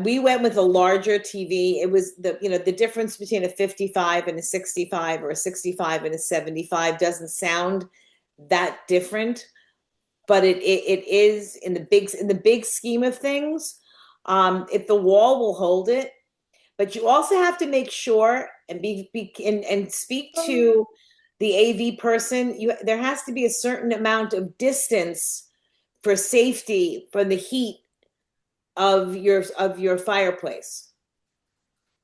Speaker 2: we went with a larger TV. It was the difference between a 55 and a 65, or a 65 and a 75 doesn't sound that different, but it is in the big scheme of things. If the wall will hold it, but you also have to make sure and speak to the AV person. There has to be a certain amount of distance for safety from the heat of your fireplace.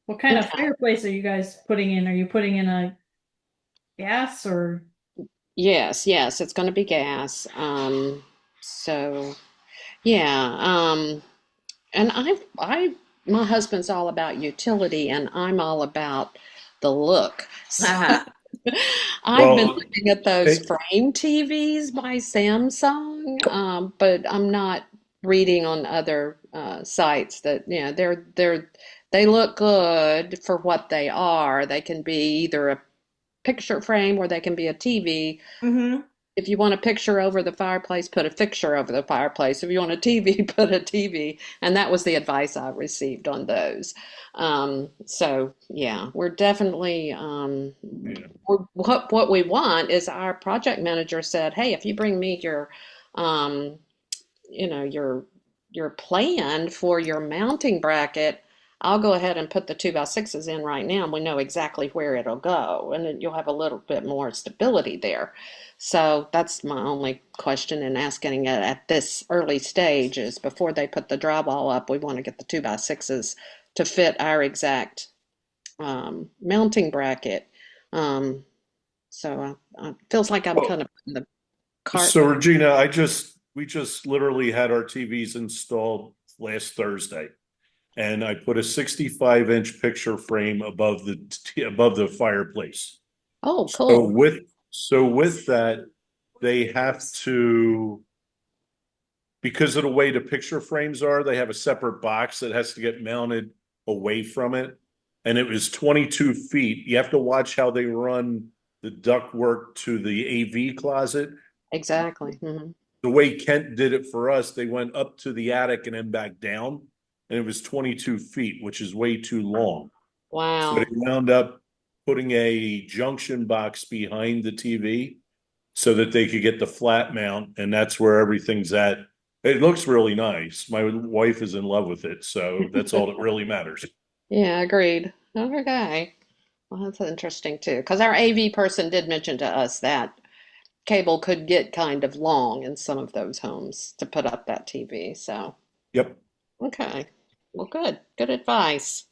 Speaker 9: What kind of fireplace are you guys putting in? Are you putting in a gas or?
Speaker 17: Yes, it's going to be gas. So yeah. And my husband's all about utility, and I'm all about the look. So I've been looking at those frame TVs by Samsung, but I'm not reading on other sites that they look good for what they are. They can be either a picture frame or they can be a TV.
Speaker 2: Mm-hmm.
Speaker 17: If you want a picture over the fireplace, put a picture over the fireplace. If you want a TV, put a TV. And that was the advice I received on those. So yeah, we're definitely what we want is, our project manager said, hey, if you bring me your your plan for your mounting bracket, I'll go ahead and put the 2x6s in right now, and we know exactly where it'll go, and then you'll have a little bit more stability there. So that's my only question in asking it at this early stage, is before they put the drywall up, we want to get the 2x6s to fit our exact mounting bracket. So it feels like I'm kind of in the cart.
Speaker 5: So Regina, we just literally had our TVs installed last Thursday, and I put a 65-inch picture frame above the fireplace.
Speaker 17: Oh, cool.
Speaker 5: So with that, they have to, because of the way the picture frames are, they have a separate box that has to get mounted away from it. And it was 22 feet. You have to watch how they run the ductwork to the AV closet.
Speaker 17: Exactly. Mm-hmm.
Speaker 5: The way Kent did it for us, they went up to the attic and then back down. And it was 22 feet, which is way too long.
Speaker 17: Wow.
Speaker 5: So they wound up putting a junction box behind the TV so that they could get the flat mount, and that's where everything's at. It looks really nice. My wife is in love with it, so that's all that really matters.
Speaker 17: Yeah, agreed. Okay. Well, that's interesting too, because our AV person did mention to us that cable could get kind of long in some of those homes to put up that TV. So,
Speaker 5: yep.
Speaker 17: Okay. Well, good advice.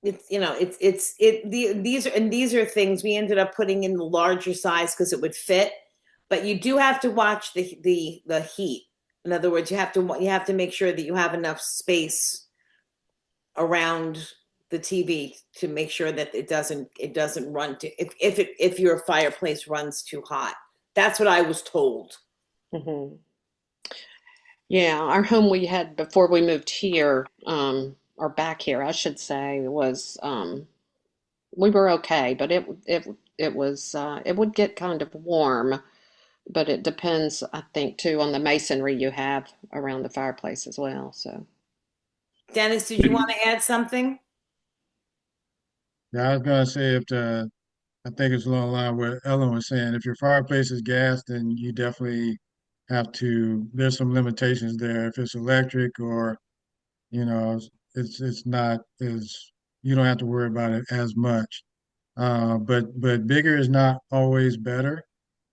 Speaker 2: These are things we ended up putting in the larger size because it would fit, but you do have to watch the heat. In other words, you have to make sure that you have enough space around the TV to make sure that it doesn't run to, if your fireplace runs too hot. That's what I was told.
Speaker 17: Mm-hmm. Yeah, our home we had before we moved here, or back here, I should say, was we were okay, but it was it would get kind of warm, but it depends, I think, too, on the masonry you have around the fireplace as well. So,
Speaker 2: Dennis, did you want to add something?
Speaker 13: Yeah, I was gonna say I think it's along the line what Ellen was saying. If your fireplace is gas, then you definitely there's some limitations there. If it's electric, or it's not as, you don't have to worry about it as much. But bigger is not always better,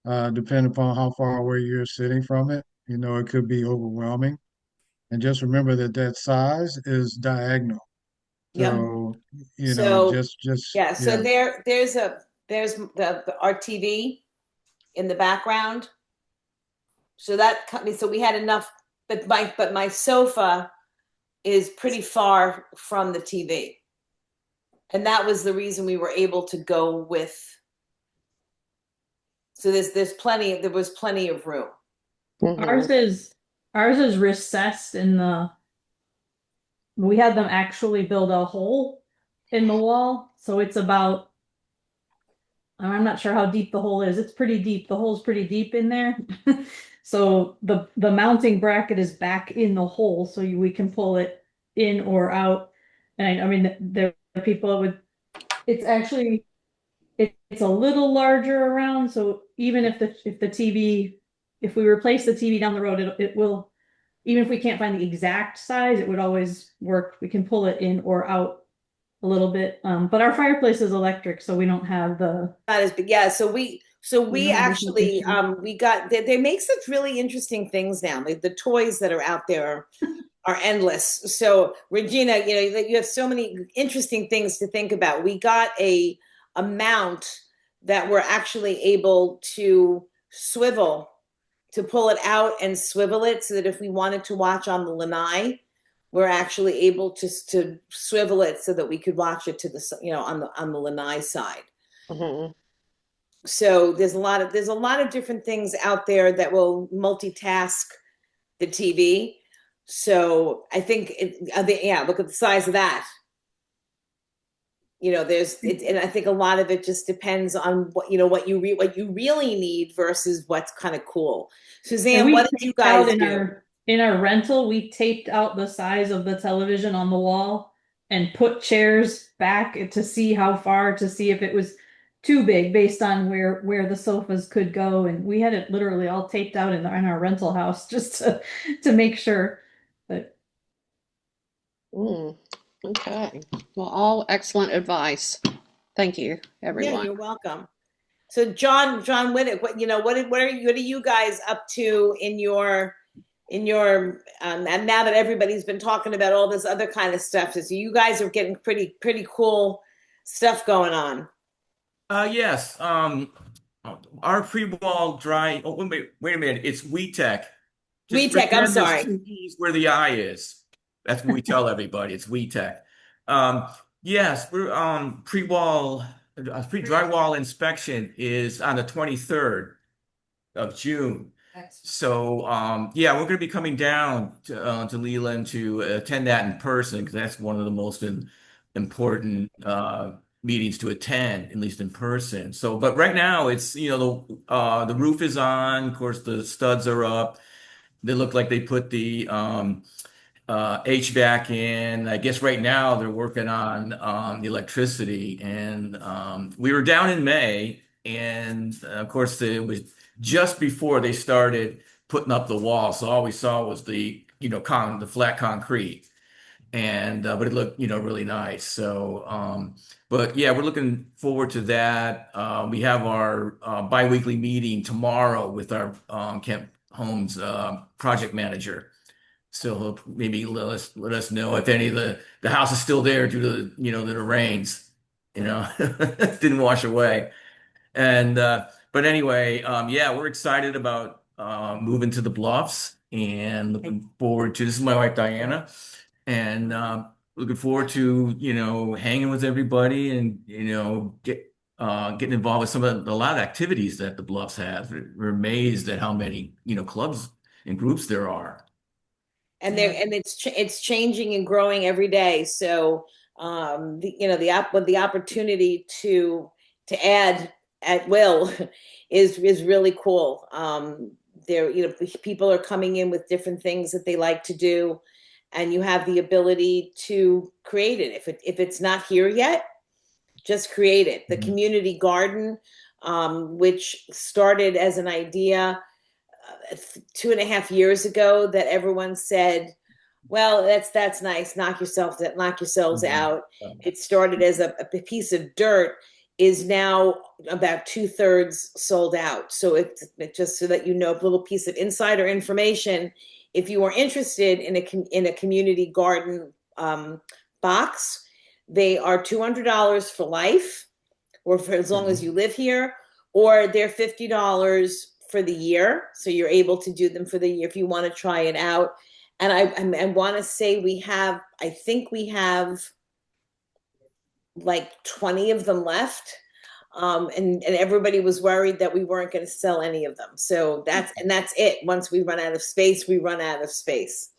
Speaker 13: depending upon how far away you're sitting from it. it could be overwhelming. And just remember that that size is diagonal.
Speaker 2: Yep.
Speaker 13: So,
Speaker 2: So
Speaker 13: just
Speaker 2: yeah, so
Speaker 13: yeah.
Speaker 2: there's our TV in the background. So so we had enough, but my sofa is pretty far from the TV. And that was the reason we were able to go with. So there was plenty of room.
Speaker 9: Ours is recessed in the. We had them actually build a hole in the wall, so it's about. I'm not sure how deep the hole is. It's pretty deep. The hole's pretty deep in there. So the mounting bracket is back in the hole, so we can pull it in or out. And I mean, there are people with. It's actually. It's a little larger around, so even if the TV, if we replace the TV down the road, it will, even if we can't find the exact size, it would always work. We can pull it in or out a little bit. But our fireplace is electric, so we don't have the.
Speaker 2: Not as big, yeah. So we actually we got they make such really interesting things now. Like the toys that are out there are endless. So Regina, you have so many interesting things to think about. We got a mount that we're actually able to swivel, to pull it out and swivel it, so that if we wanted to watch on the lanai, we're actually able to swivel it so that we could watch it to the on the lanai side.
Speaker 11: Mm-hmm.
Speaker 2: So there's a lot of different things out there that will multitask the TV. So I think look at the size of that. And I think a lot of it just depends on what you really need versus what's kind of cool. Suzanne, what did you guys do?
Speaker 9: In our rental, we taped out the size of the television on the wall and put chairs back to see how far, to see if it was too big based on where the sofas could go. And we had it literally all taped out in our rental house just to make sure. But
Speaker 17: okay. Well, all excellent advice. Thank you, everyone.
Speaker 2: Yeah, you're welcome. So John Whittick, what are you guys up to in your and now that everybody's been talking about all this other kind of stuff, so you guys are getting pretty cool stuff going on.
Speaker 18: Yes. Our pre-wall dry. Oh, wait a minute. It's WeTech.
Speaker 2: WeTech. I'm sorry.
Speaker 18: Two E's where the I is. That's what we tell everybody. It's WeTech. Yes, we're pre-drywall inspection is on the 23rd of June. So we're going to be coming down to Leland to attend that in person, because that's one of the most important meetings to attend, at least in person. So, but right now it's the roof is on. Of course, the studs are up. They look like they put the HVAC in. I guess right now they're working on the electricity. And we were down in May, and of course it was just before they started putting up the wall. So all we saw was the flat concrete, and but it looked really nice. So but yeah, we're looking forward to that. We have our bi-weekly meeting tomorrow with our Kemp Homes project manager. So he'll maybe let us know if any of the house is still there due to the rains, didn't wash away. And but anyway, we're excited about moving to the Bluffs, and looking forward to, this is my wife Diana, and looking forward to hanging with everybody, and getting involved with a lot of activities that the Bluffs have. We're amazed at how many clubs and groups there are.
Speaker 2: And it's changing and growing every day. So the opportunity to add at will is really cool. People are coming in with different things that they like to do, and you have the ability to create it. If it's not here yet, just create it. The community garden, which started as an idea 2.5 years ago, that everyone said, well, that's nice. Knock yourselves out. It started as a piece of dirt is now about 2/3 sold out. So it's just so that you know, a little piece of insider information. If you are interested in a community garden box, they are $200 for life, or for as long as you live here, or they're $50 for the year. So you're able to do them for the year if you want to try it out. And I want to say I think we have like 20 of them left. And everybody was worried that we weren't going to sell any of them. So that's it. Once we run out of space, we run out of space.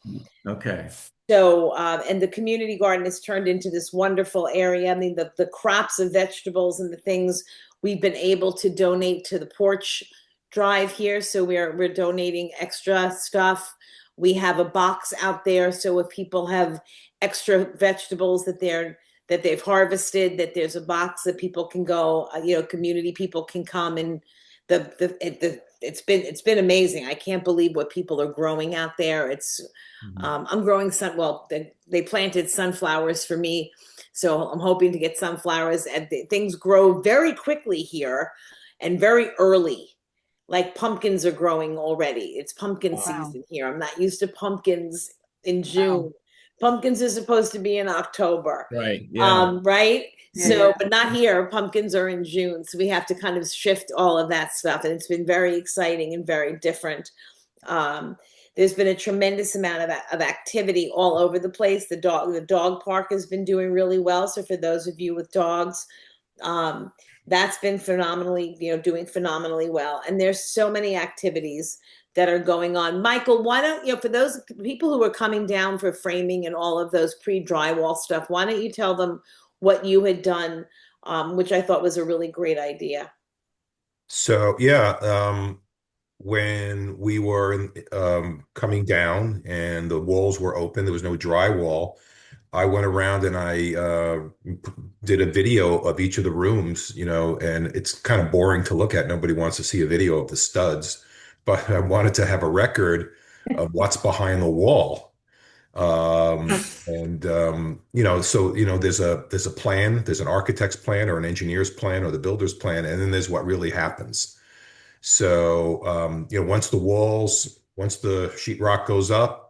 Speaker 18: Okay.
Speaker 2: So, and the community garden has turned into this wonderful area. I mean, the crops of vegetables and the things we've been able to donate to the porch drive here. So we're donating extra stuff. We have a box out there. So if people have extra vegetables that they've harvested, that there's a box that people can go, community people can come, and it's been amazing. I can't believe what people are growing out there. I'm growing they planted sunflowers for me, so I'm hoping to get sunflowers, and things grow very quickly here and very early. Like pumpkins are growing already. It's pumpkin season here. I'm not used to pumpkins in June. Wow. Pumpkins are supposed to be in October.
Speaker 18: Right. Yeah.
Speaker 2: Right.
Speaker 14: Yeah.
Speaker 2: So, but not here. Pumpkins are in June. So we have to kind of shift all of that stuff. And it's been very exciting and very different. There's been a tremendous amount of activity all over the place. The dog park has been doing really well. So for those of you with dogs, that's been doing phenomenally well. And there's so many activities that are going on. Michael, why don't for those people who are coming down for framing and all of those pre-drywall stuff, why don't you tell them what you had done, which I thought was a really great idea.
Speaker 4: So when we were coming down and the walls were open, there was no drywall. I went around and I did a video of each of the rooms, and it's kind of boring to look at. Nobody wants to see a video of the studs, but I wanted to have a record of what's behind the wall. There's a plan, there's an architect's plan or an engineer's plan or the builder's plan, and then there's what really happens. So, once the sheetrock goes up,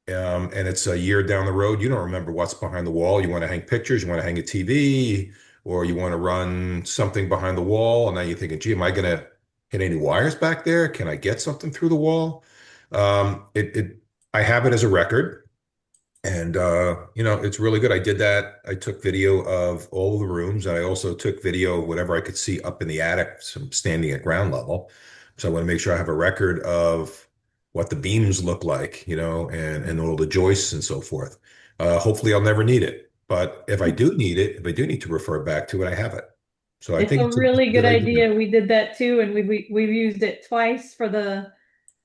Speaker 4: and it's a year down the road, you don't remember what's behind the wall. You want to hang pictures, you want to hang a TV, or you want to run something behind the wall. And now you're thinking, gee, am I going to hit any wires back there? Can I get something through the wall? I have it as a record, and it's really good. I did that. I took video of all the rooms, and I also took video of whatever I could see up in the attic, some standing at ground level. So I want to make sure I have a record of what the beams look like, and all the joists and so forth. Hopefully I'll never need it, but if I do need to refer back to it, I have it. So I think
Speaker 9: it's a really good idea. We did that too, and we've used it twice I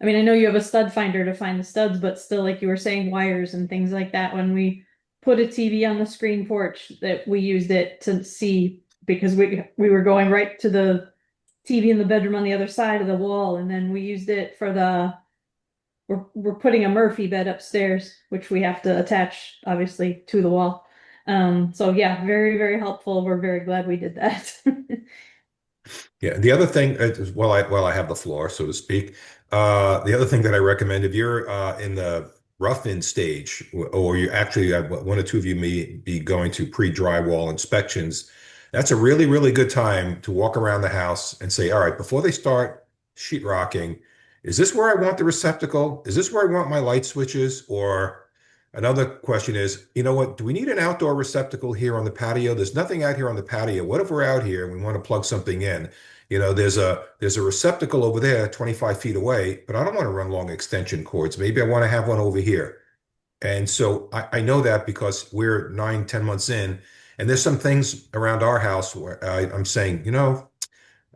Speaker 9: know you have a stud finder to find the studs, but still, like you were saying, wires and things like that. When we put a TV on the screen porch, that we used it to see, because we were going right to the TV in the bedroom on the other side of the wall, and then we used it for we're putting a Murphy bed upstairs, which we have to attach obviously to the wall. So yeah, very, very helpful. We're very glad we did that.
Speaker 4: Yeah. The other thing, while I have the floor, so to speak, the other thing that I recommend, if you're in the rough-in stage, or you actually, one or two of you may be going to pre-drywall inspections, that's a really, really good time to walk around the house and say, all right, before they start sheetrocking, is this where I want the receptacle? Is this where I want my light switches? Or another question is, what, do we need an outdoor receptacle here on the patio? There's nothing out here on the patio. What if we're out here and we want to plug something in? There's a receptacle over there 25 feet away, but I don't want to run long extension cords. Maybe I want to have one over here. And so I know that because we're 9-10 months in, and there's some things around our house where I'm saying, I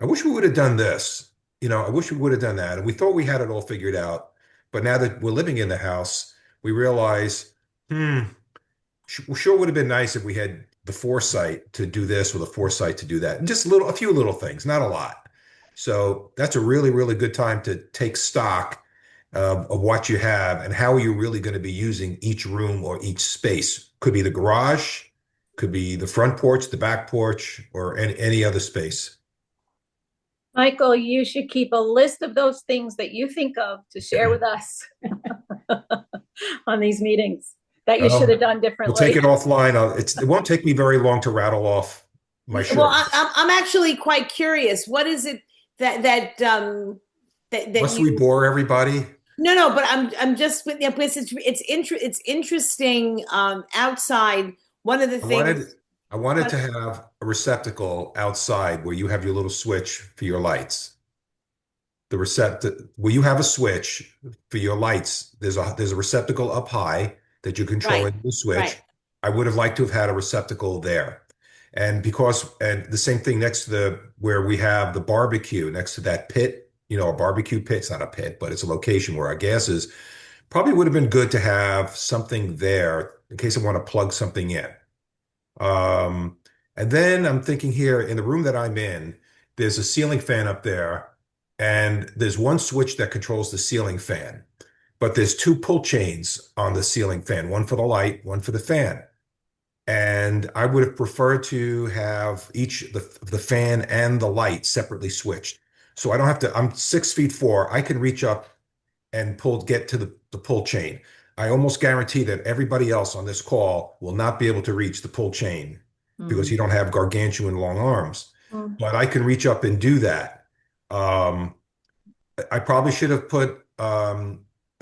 Speaker 4: wish we would have done this. I wish we would have done that. And we thought we had it all figured out. But now that we're living in the house, we realize, sure would have been nice if we had the foresight to do this or the foresight to do that. And just a few little things, not a lot. So that's a really, really good time to take stock of what you have and how are you really going to be using each room or each space. Could be the garage, Could be the front porch, the back porch, or any other space.
Speaker 7: Michael, you should keep a list of those things that you think of to share with us on these meetings that you should have done
Speaker 4: We'll
Speaker 7: differently.
Speaker 4: take it offline. It won't take me very long to rattle off my short
Speaker 2: Well,
Speaker 4: list.
Speaker 2: I'm actually quite curious. What is it that
Speaker 4: Must we bore everybody?
Speaker 2: No, but I'm just with it's interesting outside. One of the things
Speaker 4: I wanted to have a receptacle outside where you have your little switch for your lights. Where you have a switch for your lights, there's a receptacle up high that you control
Speaker 2: Right,
Speaker 4: in the switch.
Speaker 2: right.
Speaker 4: I would have liked to have had a receptacle there. And the same thing next to where we have the barbecue, next to that pit, a barbecue pit. It's not a pit, but it's a location where our gas is. Probably would have been good to have something there in case I want to plug something in. And then I'm thinking here in the room that I'm in, there's a ceiling fan up there, and there's one switch that controls the ceiling fan, but there's two pull chains on the ceiling fan, one for the light, one for the fan. And I would have preferred to have each the fan and the light separately switched. So I don't have to, I'm 6'4". I can reach up and get to the pull chain. I almost guarantee that everybody else on this call will not be able to reach the pull chain because you don't have gargantuan long arms. But I can reach up and do that. I probably should have put a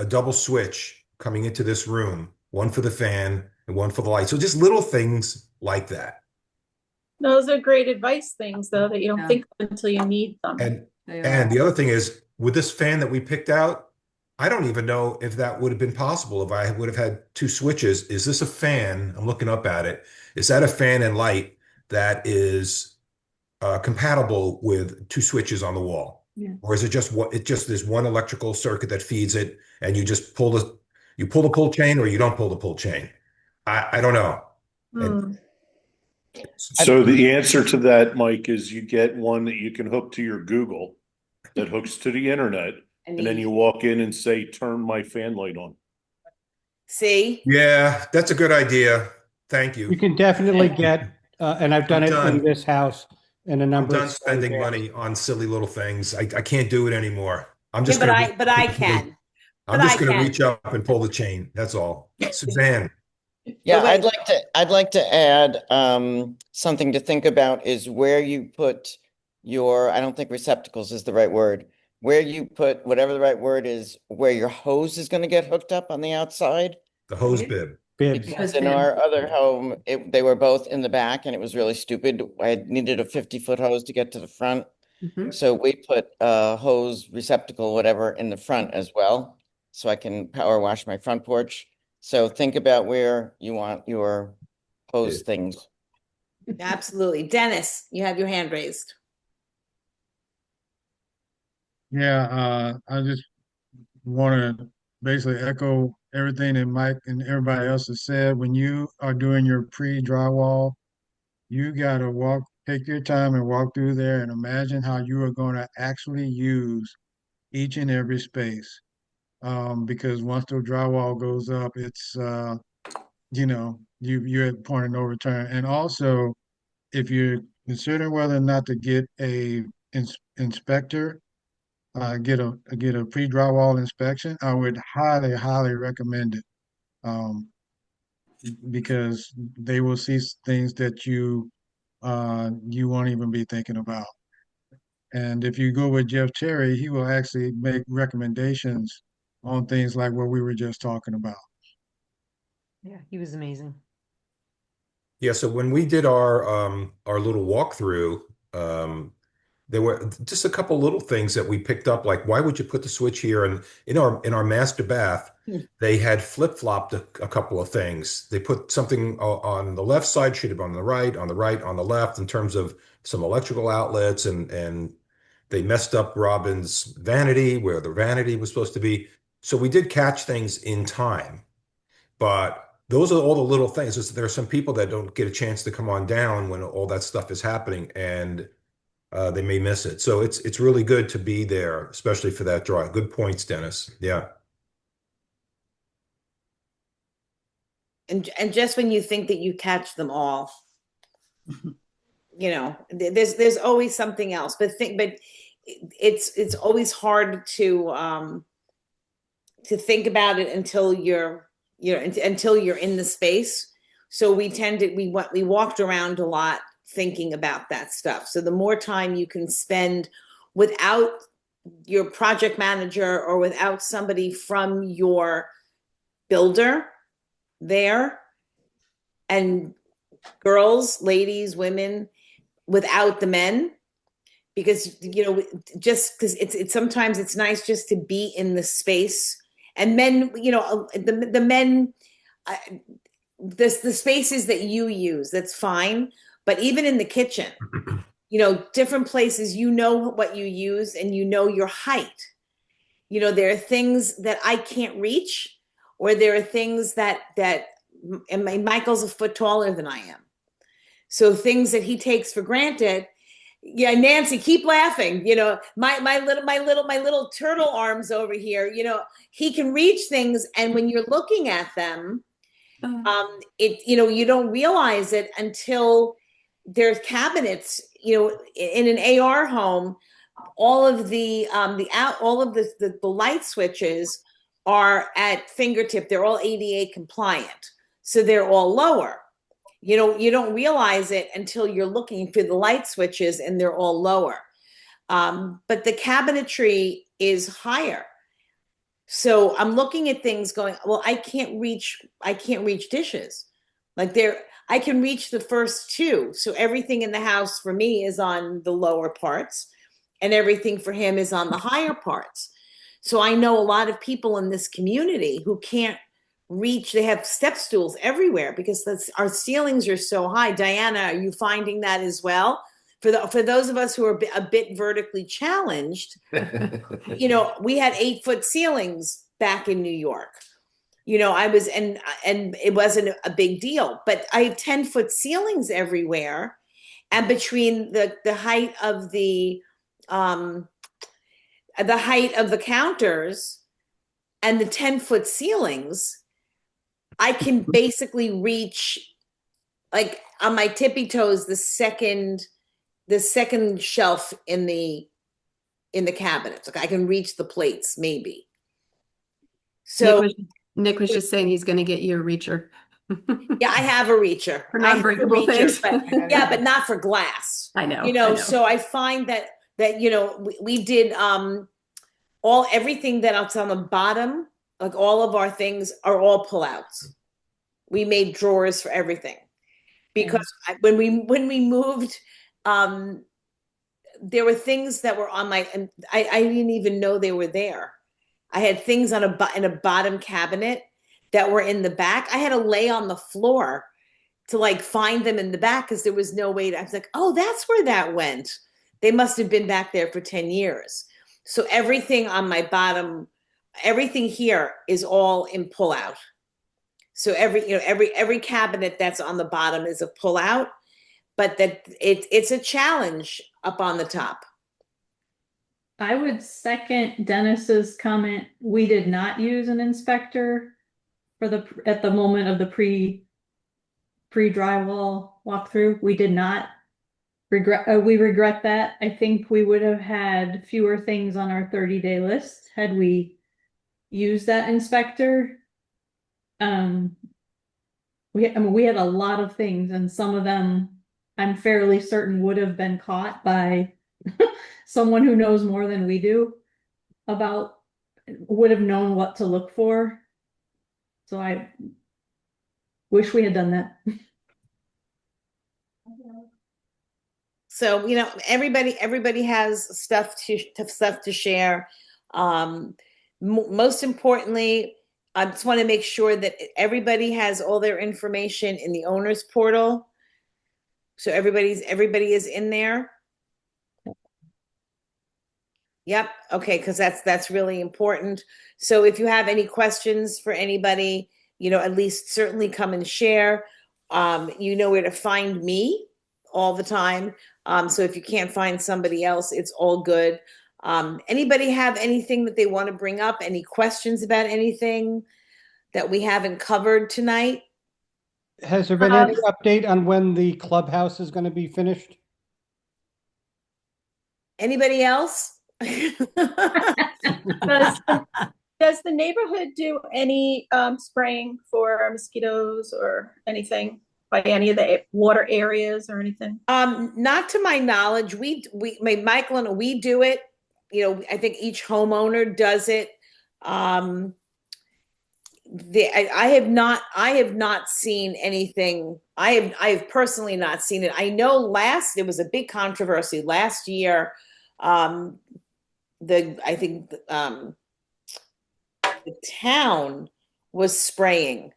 Speaker 4: double switch coming into this room, one for the fan and one for the light. So just little things like that.
Speaker 7: Those are great advice things, though, that you don't think of until you need them.
Speaker 4: And the other thing is, with this fan that we picked out, I don't even know if that would have been possible if I would have had two switches. Is this a fan? I'm looking up at it. Is that a fan and light that is compatible with two switches on the wall?
Speaker 14: Yeah.
Speaker 4: Or is it just there's one electrical circuit that feeds it, and you just pull the pull chain, or you don't pull the pull chain? I don't know.
Speaker 5: So the answer to that, Mike, is you get one that you can hook to your Google that hooks to the internet, and then you walk in and say, "Turn my fan light on."
Speaker 2: See?
Speaker 4: Yeah, that's a good idea. Thank you.
Speaker 6: You can definitely get, and I've done it in this house in a number.
Speaker 4: I'm done spending money on silly little things. I can't do it anymore. I'm just.
Speaker 2: Yeah, but I can.
Speaker 4: I'm just going to reach up and pull the chain. That's all. Suzanne.
Speaker 12: Yeah, I'd like to add something to think about is where you put your, I don't think receptacles is the right word, where you put whatever the right word is, where your hose is going to get hooked up on the outside.
Speaker 4: The hose bib.
Speaker 12: Because in our other home, they were both in the back and it was really stupid. I needed a 50-foot hose to get to the front. So we put a hose receptacle, whatever, in the front as well, so I can power wash my front porch. So think about where you want your hose things.
Speaker 2: Absolutely. Dennis, you have your hand raised.
Speaker 13: Yeah, I just want to basically echo everything that Mike and everybody else has said. When you are doing your pre-drywall, you got to take your time and walk through there and imagine how you are going to actually use each and every space. Because once the drywall goes up, it's you're at the point of no return. And also, if you're considering whether or not to get a inspector, get a pre-drywall inspection, I would highly recommend it. Because they will see things that you won't even be thinking about. And if you go with Jeff Cherry, he will actually make recommendations on things like what we were just talking about.
Speaker 1: Yeah, he was amazing.
Speaker 4: Yeah, so when we did our little walkthrough, there were just a couple little things that we picked up, like why would you put the switch here? And in our master bath, they had flip-flopped a couple of things. They put something on the left side, should have been on the right, on the left, in terms of some electrical outlets, and they messed up Robin's vanity where the vanity was supposed to be. So we did catch things in time, but those are all the little things. There are some people that don't get a chance to come on down when all that stuff is happening, and they may miss it. So it's really good to be there, especially for that draw. Good points, Dennis. Yeah.
Speaker 2: And just when you think that you catch them all, You know, there's always something else, but it's always hard to think about it until until you're in the space. So we walked around a lot thinking about that stuff. So the more time you can spend without your project manager or without somebody from your builder there, and girls, ladies, women, without the men, because just because it's sometimes it's nice just to be in the space. And men, the men, the spaces that you use, that's fine. But even in the kitchen, different places, what you use and your height. There are things that I can't reach, or there are things that and Michael's a foot taller than I am. So things that he takes for granted. Yeah, Nancy, keep laughing. My little turtle arms over here, he can reach things. And when you're looking at them, you don't realize it until there's cabinets, in an AR home. All of the light switches are at fingertip. They're all ADA compliant. So they're all lower. You don't realize it until you're looking for the light switches and they're all lower. But the cabinetry is higher. So I'm looking at things going, well, I can't reach dishes. I can reach the first two. So everything in the house for me is on the lower parts, and everything for him is on the higher parts. So I know a lot of people in this community who can't reach. They have step stools everywhere because our ceilings are so high. Diana, are you finding that as well? For those of us who are a bit vertically challenged, we had 8-foot ceilings back in New York. I was, and it wasn't a big deal, but I have 10-foot ceilings everywhere. And between the height of the counters and the 10-foot ceilings, I can basically reach, like on my tippy toes, the second shelf in the cabinets. Like I can reach the plates, maybe. So
Speaker 14: Nick was just saying he's going to get you a reacher.
Speaker 2: Yeah, I have a reacher.
Speaker 14: For non-breakable things.
Speaker 2: But not for glass.
Speaker 14: I know.
Speaker 2: So I find that we did everything that's on the bottom, like all of our things are all pullouts. We made drawers for everything because when we moved, there were things that were on and I didn't even know they were there. I had things in a bottom cabinet that were in the back. I had to lay on the floor to find them in the back because there was no way I was like, oh, that's where that went. They must have been back there for 10 years. So everything on my bottom, everything here is all in pullout. So every cabinet that's on the bottom is a pullout, but it's a challenge up on the top.
Speaker 9: I would second Dennis's comment. We did not use an inspector at the moment of the pre-drywall walkthrough. We did not we regret that. I think we would have had fewer things on our 30-day list had we used that inspector. We had a lot of things, and some of them I'm fairly certain would have been caught by someone who knows more than we do would have known what to look for. So I wish we had done that.
Speaker 2: So, everybody has stuff to share. Most importantly, I just want to make sure that everybody has all their information in the owner's portal. So everybody is in there. Yep. Okay. Because that's really important. So if you have any questions for anybody, at least certainly come and share. You know where to find me all the time. So if you can't find somebody else, it's all good. Anybody have anything that they want to bring up? Any questions about anything that we haven't covered tonight?
Speaker 6: Has there been any update on when the clubhouse is going to be finished?
Speaker 2: Anybody else?
Speaker 7: Does the neighborhood do any spraying for mosquitoes or anything by any of the water areas or anything?
Speaker 2: Not to my knowledge. Michael and we do it. You know, I think each homeowner does it. I have not seen anything. I have personally not seen it. I know there was a big controversy last year. The town was spraying.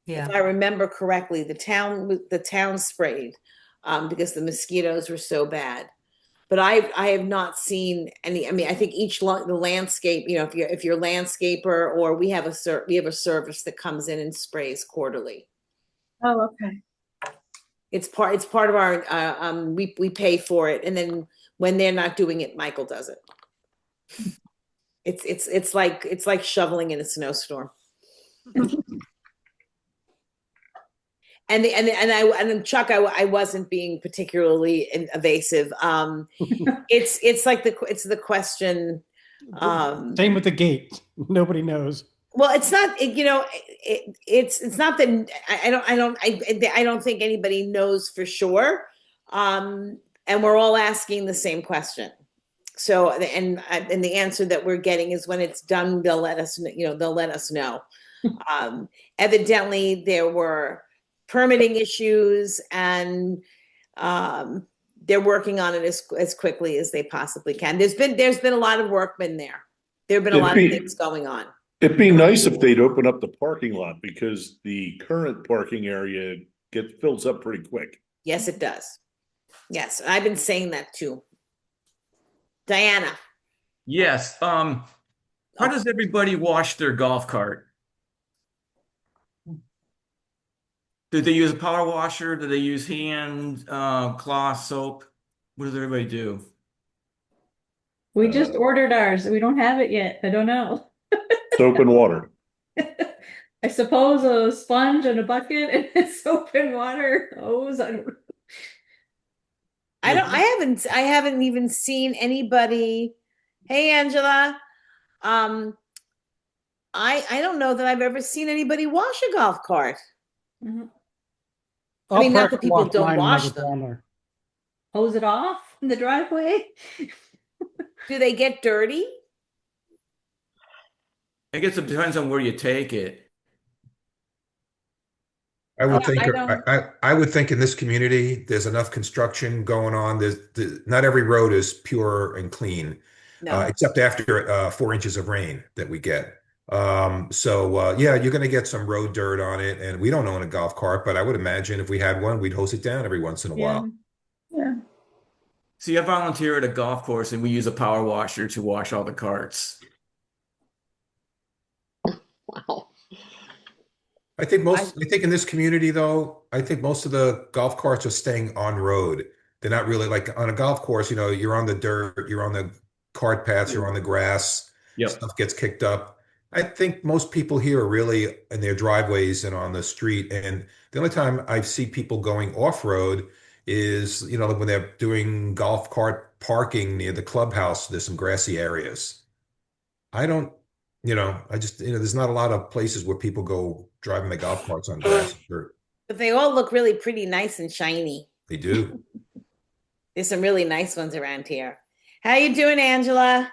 Speaker 1: Yeah.
Speaker 2: If I remember correctly, the town sprayed because the mosquitoes were so bad. But I have not seen any. I mean, I think the landscape. You know, if you're a landscaper, or we have a service that comes in and sprays quarterly.
Speaker 7: Oh, okay.
Speaker 2: It's part of our. We pay for it, and then when they're not doing it, Michael does it. It's like shoveling in a snowstorm. And Chuck, I wasn't being particularly evasive. It's like the question.
Speaker 6: Same with the gate. Nobody knows.
Speaker 2: Well, it's not. It's not that I don't think anybody knows for sure. And we're all asking the same question. So, and the answer that we're getting is when it's done, they'll let us know. Evidently, there were permitting issues, and they're working on it as quickly as they possibly can. There's been a lot of workmen there. There have been a lot of things going on.
Speaker 5: It'd be nice if they'd open up the parking lot, because the current parking area fills up pretty quick.
Speaker 2: Yes, it does. Yes, I've been saying that too. Diana.
Speaker 18: Yes. How does everybody wash their golf cart? Do they use a power washer? Do they use hand cloth soap? What does everybody do?
Speaker 9: We just ordered ours. We don't have it yet. I don't know.
Speaker 5: Soap and water.
Speaker 9: I suppose a sponge and a bucket and soap and water hose.
Speaker 2: I haven't even seen anybody. Hey, Angela. I don't know that I've ever seen anybody wash a golf cart.
Speaker 9: Mm-hmm.
Speaker 2: I mean, not that people don't wash them.
Speaker 9: Hose it off in the driveway.
Speaker 2: Do they get dirty?
Speaker 18: I guess it depends on where you take it.
Speaker 4: I would think in this community, there's enough construction going on. Not every road is pure and clean, except after 4 inches of rain that we get. Yeah, you're going to get some road dirt on it, and we don't own a golf cart, but I would imagine if we had one, we'd hose it down every once in a while.
Speaker 9: Yeah.
Speaker 18: See, I volunteer at a golf course, and we use a power washer to wash all the carts.
Speaker 17: Wow.
Speaker 4: I think in this community, though, I think most of the golf carts are staying on road. They're not really like on a golf course, you're on the dirt, you're on the cart paths, you're on the grass, stuff gets kicked up. I think most people here are really in their driveways and on the street. And the only time I see people going off-road is, when they're doing golf cart parking near the clubhouse. There's some grassy areas. There's not a lot of places where people go driving the golf carts on grass and dirt.
Speaker 2: But they all look really pretty nice and shiny.
Speaker 4: They do.
Speaker 2: There's some really nice ones around here. How you doing, Angela?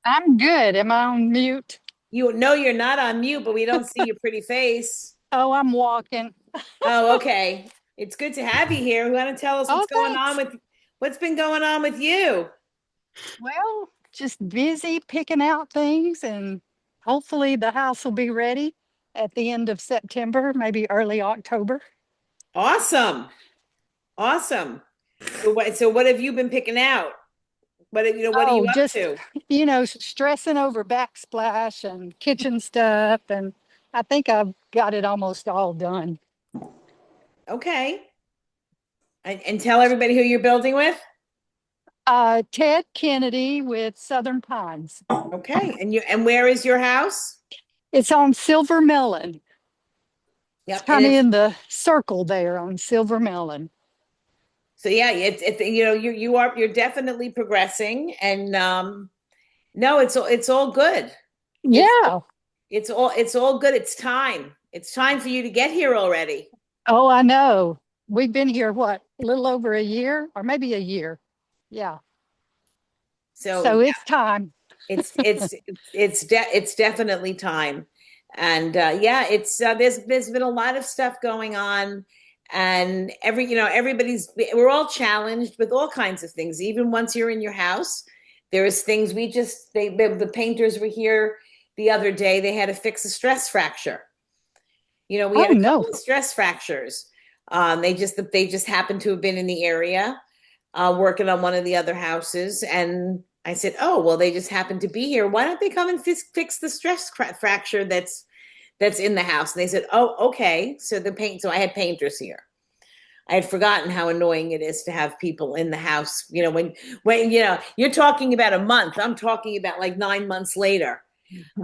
Speaker 19: I'm good. Am I on mute?
Speaker 2: You're not on mute, but we don't see your pretty face.
Speaker 19: Oh, I'm walking.
Speaker 2: Oh, okay. It's good to have you here. You want to tell us what's been going on with you?
Speaker 19: Well, just busy picking out things, and hopefully the house will be ready at the end of September, maybe early October.
Speaker 2: Awesome. So what have you been picking out? What are you up to?
Speaker 19: Stressing over backsplash and kitchen stuff, and I think I've got it almost all done.
Speaker 2: Okay. And tell everybody who you're building with.
Speaker 19: Ted Kennedy with Southern Pines.
Speaker 2: Okay. And where is your house?
Speaker 19: It's on Silver Melon.
Speaker 2: Yep.
Speaker 19: Kind of in the circle there on Silver Melon.
Speaker 2: So yeah, it's you know, you're definitely progressing, and no, it's all good.
Speaker 19: Yeah.
Speaker 2: It's all good. It's time. It's time for you to get here already.
Speaker 19: Oh, I know. We've been here, what, a little over a year or maybe a year. Yeah. So it's time.
Speaker 2: It's definitely time. And yeah, it's there's been a lot of stuff going on, and we're all challenged with all kinds of things. Even once you're in your house, there's things the painters were here the other day. They had to fix a stress fracture. You know, we had a couple of stress fractures. They just happened to have been in the area working on one of the other houses, and I said, "Oh, well, they just happened to be here. Why don't they come and fix the stress fracture that's in the house?" And they said, "Oh, okay." So I had painters here. I had forgotten how annoying it is to have people in the house. You know, when you know you're talking about a month, I'm talking about like 9 months later.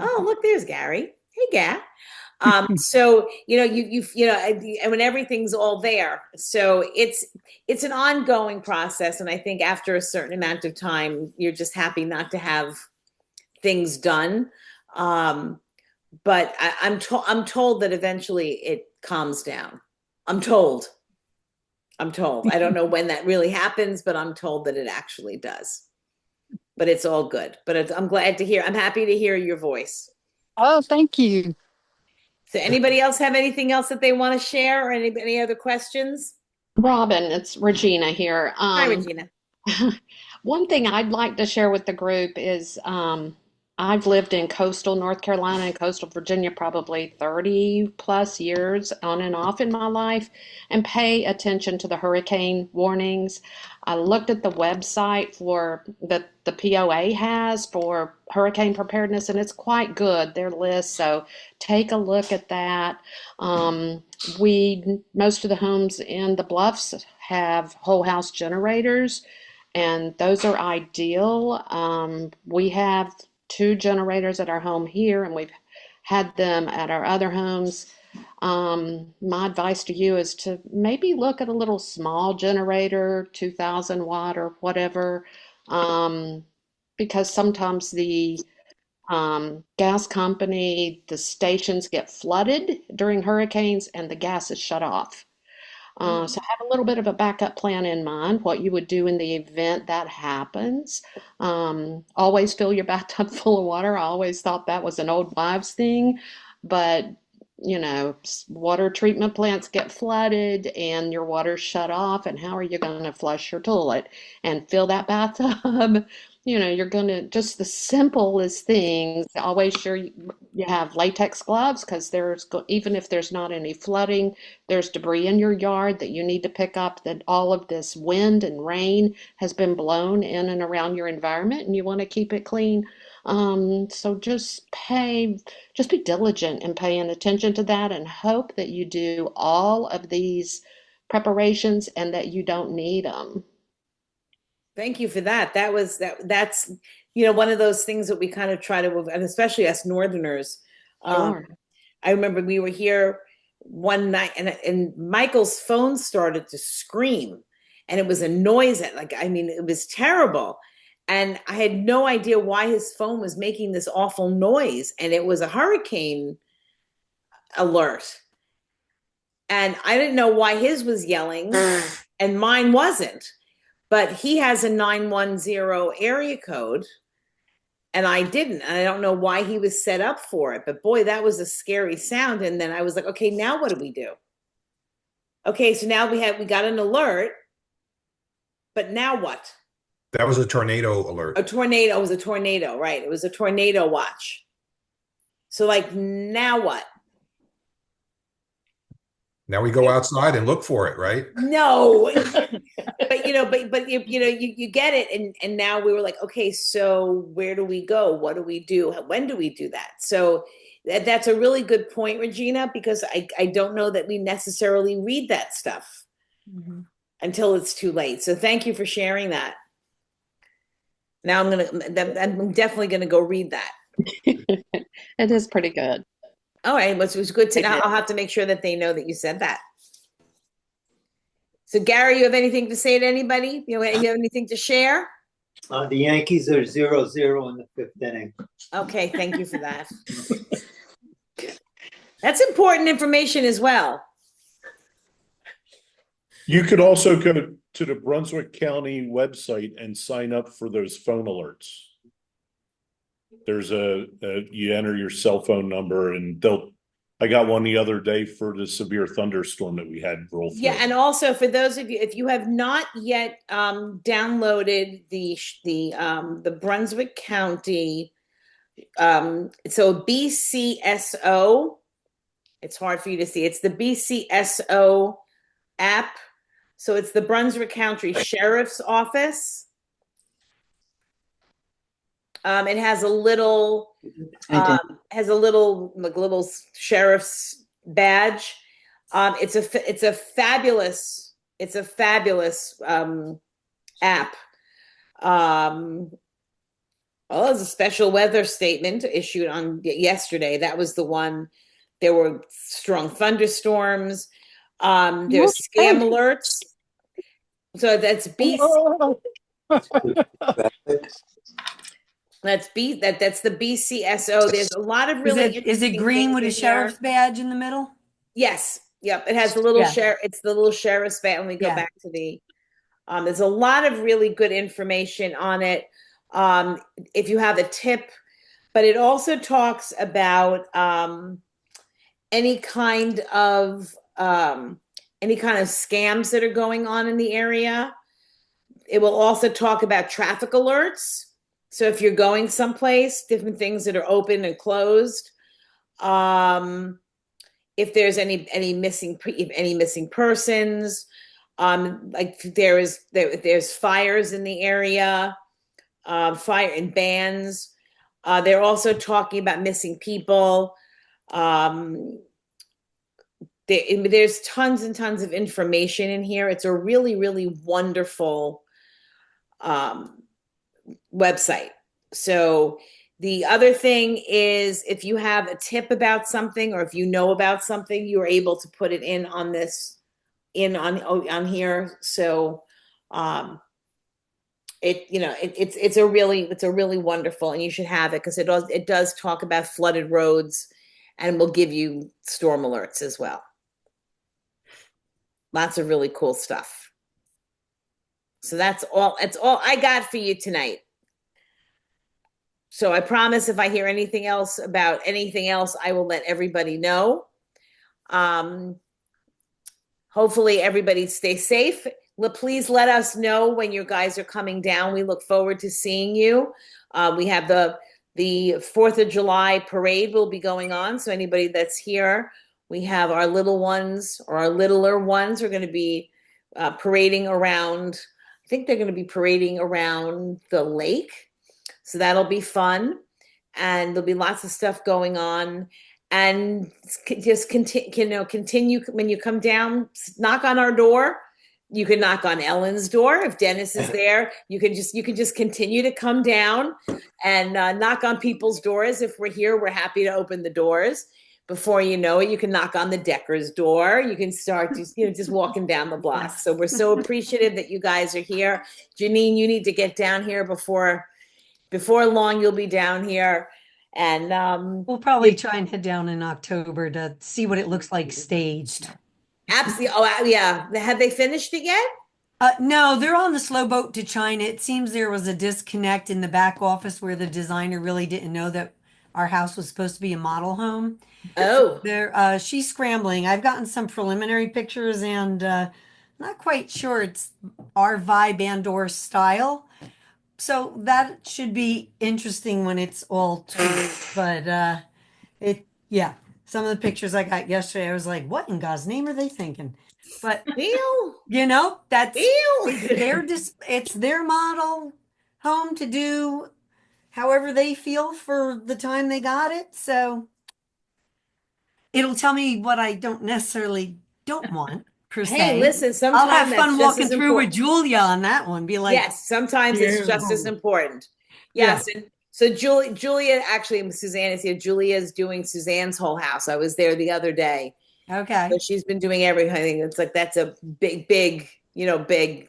Speaker 2: Oh, look, there's Gary. Hey, Gary. So you know, and when everything's all there, so it's an ongoing process, and I think after a certain amount of time, you're just happy not to have things done. But I'm told that eventually it calms down. I'm told. I don't know when that really happens, but I'm told that it actually does. But it's all good. But I'm glad to hear. I'm happy to hear your voice.
Speaker 19: Oh, thank you.
Speaker 2: So anybody else have anything else that they want to share, or any other questions?
Speaker 17: Robin, it's Regina here.
Speaker 2: Hi, Regina.
Speaker 17: One thing I'd like to share with the group is I've lived in coastal North Carolina and coastal Virginia probably 30 plus years on and off in my life, and pay attention to the hurricane warnings. I looked at the website that the POA has for hurricane preparedness, and it's quite good, their list. So take a look at that. Most of the homes in the Bluffs have whole house generators, and those are ideal. We have 2 generators at our home here, and we've had them at our other homes. My advice to you is to maybe look at a little small generator, 2,000 watt or whatever, because sometimes the gas company, the stations get flooded during hurricanes and the gas is shut off. So have a little bit of a backup plan in mind, what you would do in the event that happens. Always fill your bathtub full of water. I always thought that was an old wives thing, but you know, water treatment plants get flooded and your water's shut off, and how are you going to flush your toilet and fill that bathtub? You know, you're going to, just the simplest things. Always sure you have latex gloves, because even if there's not any flooding, there's debris in your yard that you need to pick up, that all of this wind and rain has been blown in and around your environment, and you want to keep it clean. So just be diligent in paying attention to that, and hope that you do all of these preparations and that you don't need them.
Speaker 2: Thank you for that. That's you know, one of those things that we kind of try to, and especially us Northerners.
Speaker 17: Sure.
Speaker 2: I remember we were here one night, and Michael's phone started to scream, and it was a noise it was terrible. And I had no idea why his phone was making this awful noise, and it was a hurricane alert. And I didn't know why his was yelling and mine wasn't. But he has a 910 area code, and I didn't. And I don't know why he was set up for it. But boy, that was a scary sound. And then I was like, okay, now what do we do? Okay, so now we got an alert, but now what?
Speaker 4: That was a tornado alert.
Speaker 2: A tornado. It was a tornado, right? It was a tornado watch. So like, now what?
Speaker 4: Now we go outside and look for it, right?
Speaker 2: No, but you get it, and now we were like, okay, so where do we go? What do we do? When do we do that? So that's a really good point, Regina, because I don't know that we necessarily read that stuff until it's too late. So thank you for sharing that. Now I'm definitely gonna go read that.
Speaker 17: It is pretty good.
Speaker 2: All right, which was good to
Speaker 12: I
Speaker 2: know.
Speaker 12: did.
Speaker 2: I'll have to make sure that they know that you said that. So Gary, you have anything to say to anybody? You have anything to share?
Speaker 20: The Yankees are 0-0 in the 5th inning.
Speaker 2: Okay, thank you for that. That's important information as well.
Speaker 5: You could also go to the Brunswick County website and sign up for those phone alerts. There's you enter your cell phone number and I got one the other day for the severe thunderstorm that we had roll through.
Speaker 2: Yeah, and also for those of you, if you have not yet downloaded the Brunswick County, so BCSO, it's hard for you to see. It's the BCSO app. So it's the Brunswick County Sheriff's Office. It has a little little sheriff's badge. It's a fabulous app. There's a special weather statement issued on yesterday. That was the one. There were strong thunderstorms. There's scam alerts. So that's that's the BCSO. There's a lot of really
Speaker 1: is it green with a sheriff's badge in the middle?
Speaker 2: Yes. Yep. It has the little it's the little sheriff's badge. Let me go back to the there's a lot of really good information on it. If you have a tip, but it also talks about any kind of scams that are going on in the area. It will also talk about traffic alerts. So if you're going someplace, different things that are open and closed. If there's any missing persons, like there's fires in the area, fire and bans. They're also talking about missing people. There's tons and tons of information in here. It's a really, really wonderful website. So the other thing is, if you have a tip about something, or if you know about something, you are able to put it in on this, on here. So it's a really wonderful, and you should have it, because it does talk about flooded roads, and will give you storm alerts as well. Lots of really cool stuff. So that's all I got for you tonight. So I promise, if I hear anything else about anything else, I will let everybody know. Hopefully everybody stay safe. Please let us know when you guys are coming down. We look forward to seeing you. We have the 4th of July parade will be going on. So anybody that's here, we have our little ones, or our littler ones, are going to be parading around. I think they're going to be parading around the lake. So that'll be fun. And there'll be lots of stuff going on. And just continue when you come down, knock on our door. You can knock on Ellen's door. If Dennis is there, you can just continue to come down and knock on people's doors. If we're here, we're happy to open the doors. Before you know it, you can knock on the Decker's door. You can start just walking down the block. So we're so appreciative that you guys are here. Janine, you need to get down here before long. You'll be down here. And
Speaker 1: we'll probably try and head down in October to see what it looks like staged.
Speaker 2: Absolutely. Oh, yeah. Have they finished it yet?
Speaker 1: No, they're on the slow boat to China. It seems there was a disconnect in the back office where the designer really didn't know that our house was supposed to be a model home.
Speaker 2: Oh.
Speaker 1: She's scrambling. I've gotten some preliminary pictures, and not quite sure it's our vibe and or style. So that should be interesting when it's all tweaked. But some of the pictures I got yesterday, I was like, what in God's name are they thinking? But that's it's their model home to do however they feel for the time they got it. So it'll tell me what I don't want.
Speaker 2: Hey, listen, sometimes
Speaker 1: I'll have fun walking through
Speaker 2: important.
Speaker 1: with Julia on that one. Be like,
Speaker 2: yes, sometimes it's just as important. Yes.
Speaker 1: Yeah.
Speaker 2: And So Julia, actually, Suzanne is here. Julia's doing Suzanne's whole house. I was there the other day.
Speaker 1: Okay.
Speaker 2: So she's been doing everything. It's like, that's a big, a big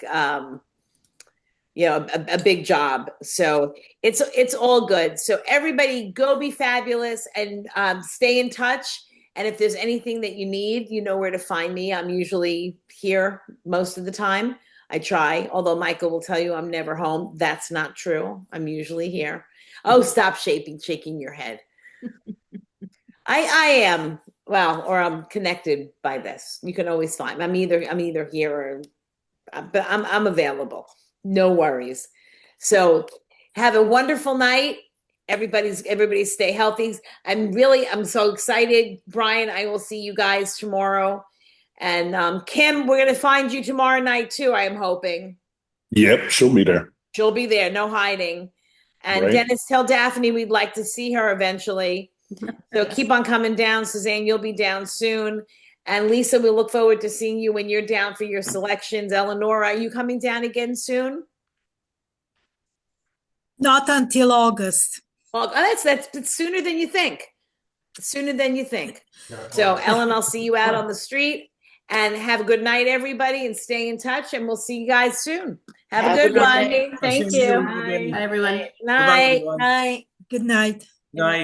Speaker 2: job. So it's all good. So everybody go be fabulous and stay in touch. And if there's anything that you need, you know where to find me. I'm usually here most of the time. I try, although Michael will tell you I'm never home. That's not true. I'm usually here. Oh, stop shaking your head. I am, well, or I'm connected by this. You can always find me. I'm either here or, but I'm available. No worries. So have a wonderful night. Everybody stay healthy. I'm so excited. Brian, I will see you guys tomorrow. And Kim, we're going to find you tomorrow night too, I am hoping.
Speaker 5: Yep, she'll be there.
Speaker 2: She'll be there, no hiding. And
Speaker 5: Right.
Speaker 2: Dennis, tell Daphne we'd like to see her eventually. So keep on coming down. Suzanne, you'll be down soon. And Lisa, we look forward to seeing you when you're down for your selections. Eleonora, are you coming down again soon?
Speaker 16: Not until August.
Speaker 2: Well, that's sooner than you think. Sooner than you think. So Ellen, I'll see you out on the street. And have a good night, everybody, and stay in touch. And we'll see you guys soon. Have a good one.
Speaker 7: Thank you.
Speaker 14: Bye, everyone.
Speaker 2: Night. Night.
Speaker 16: Good night.
Speaker 18: Night.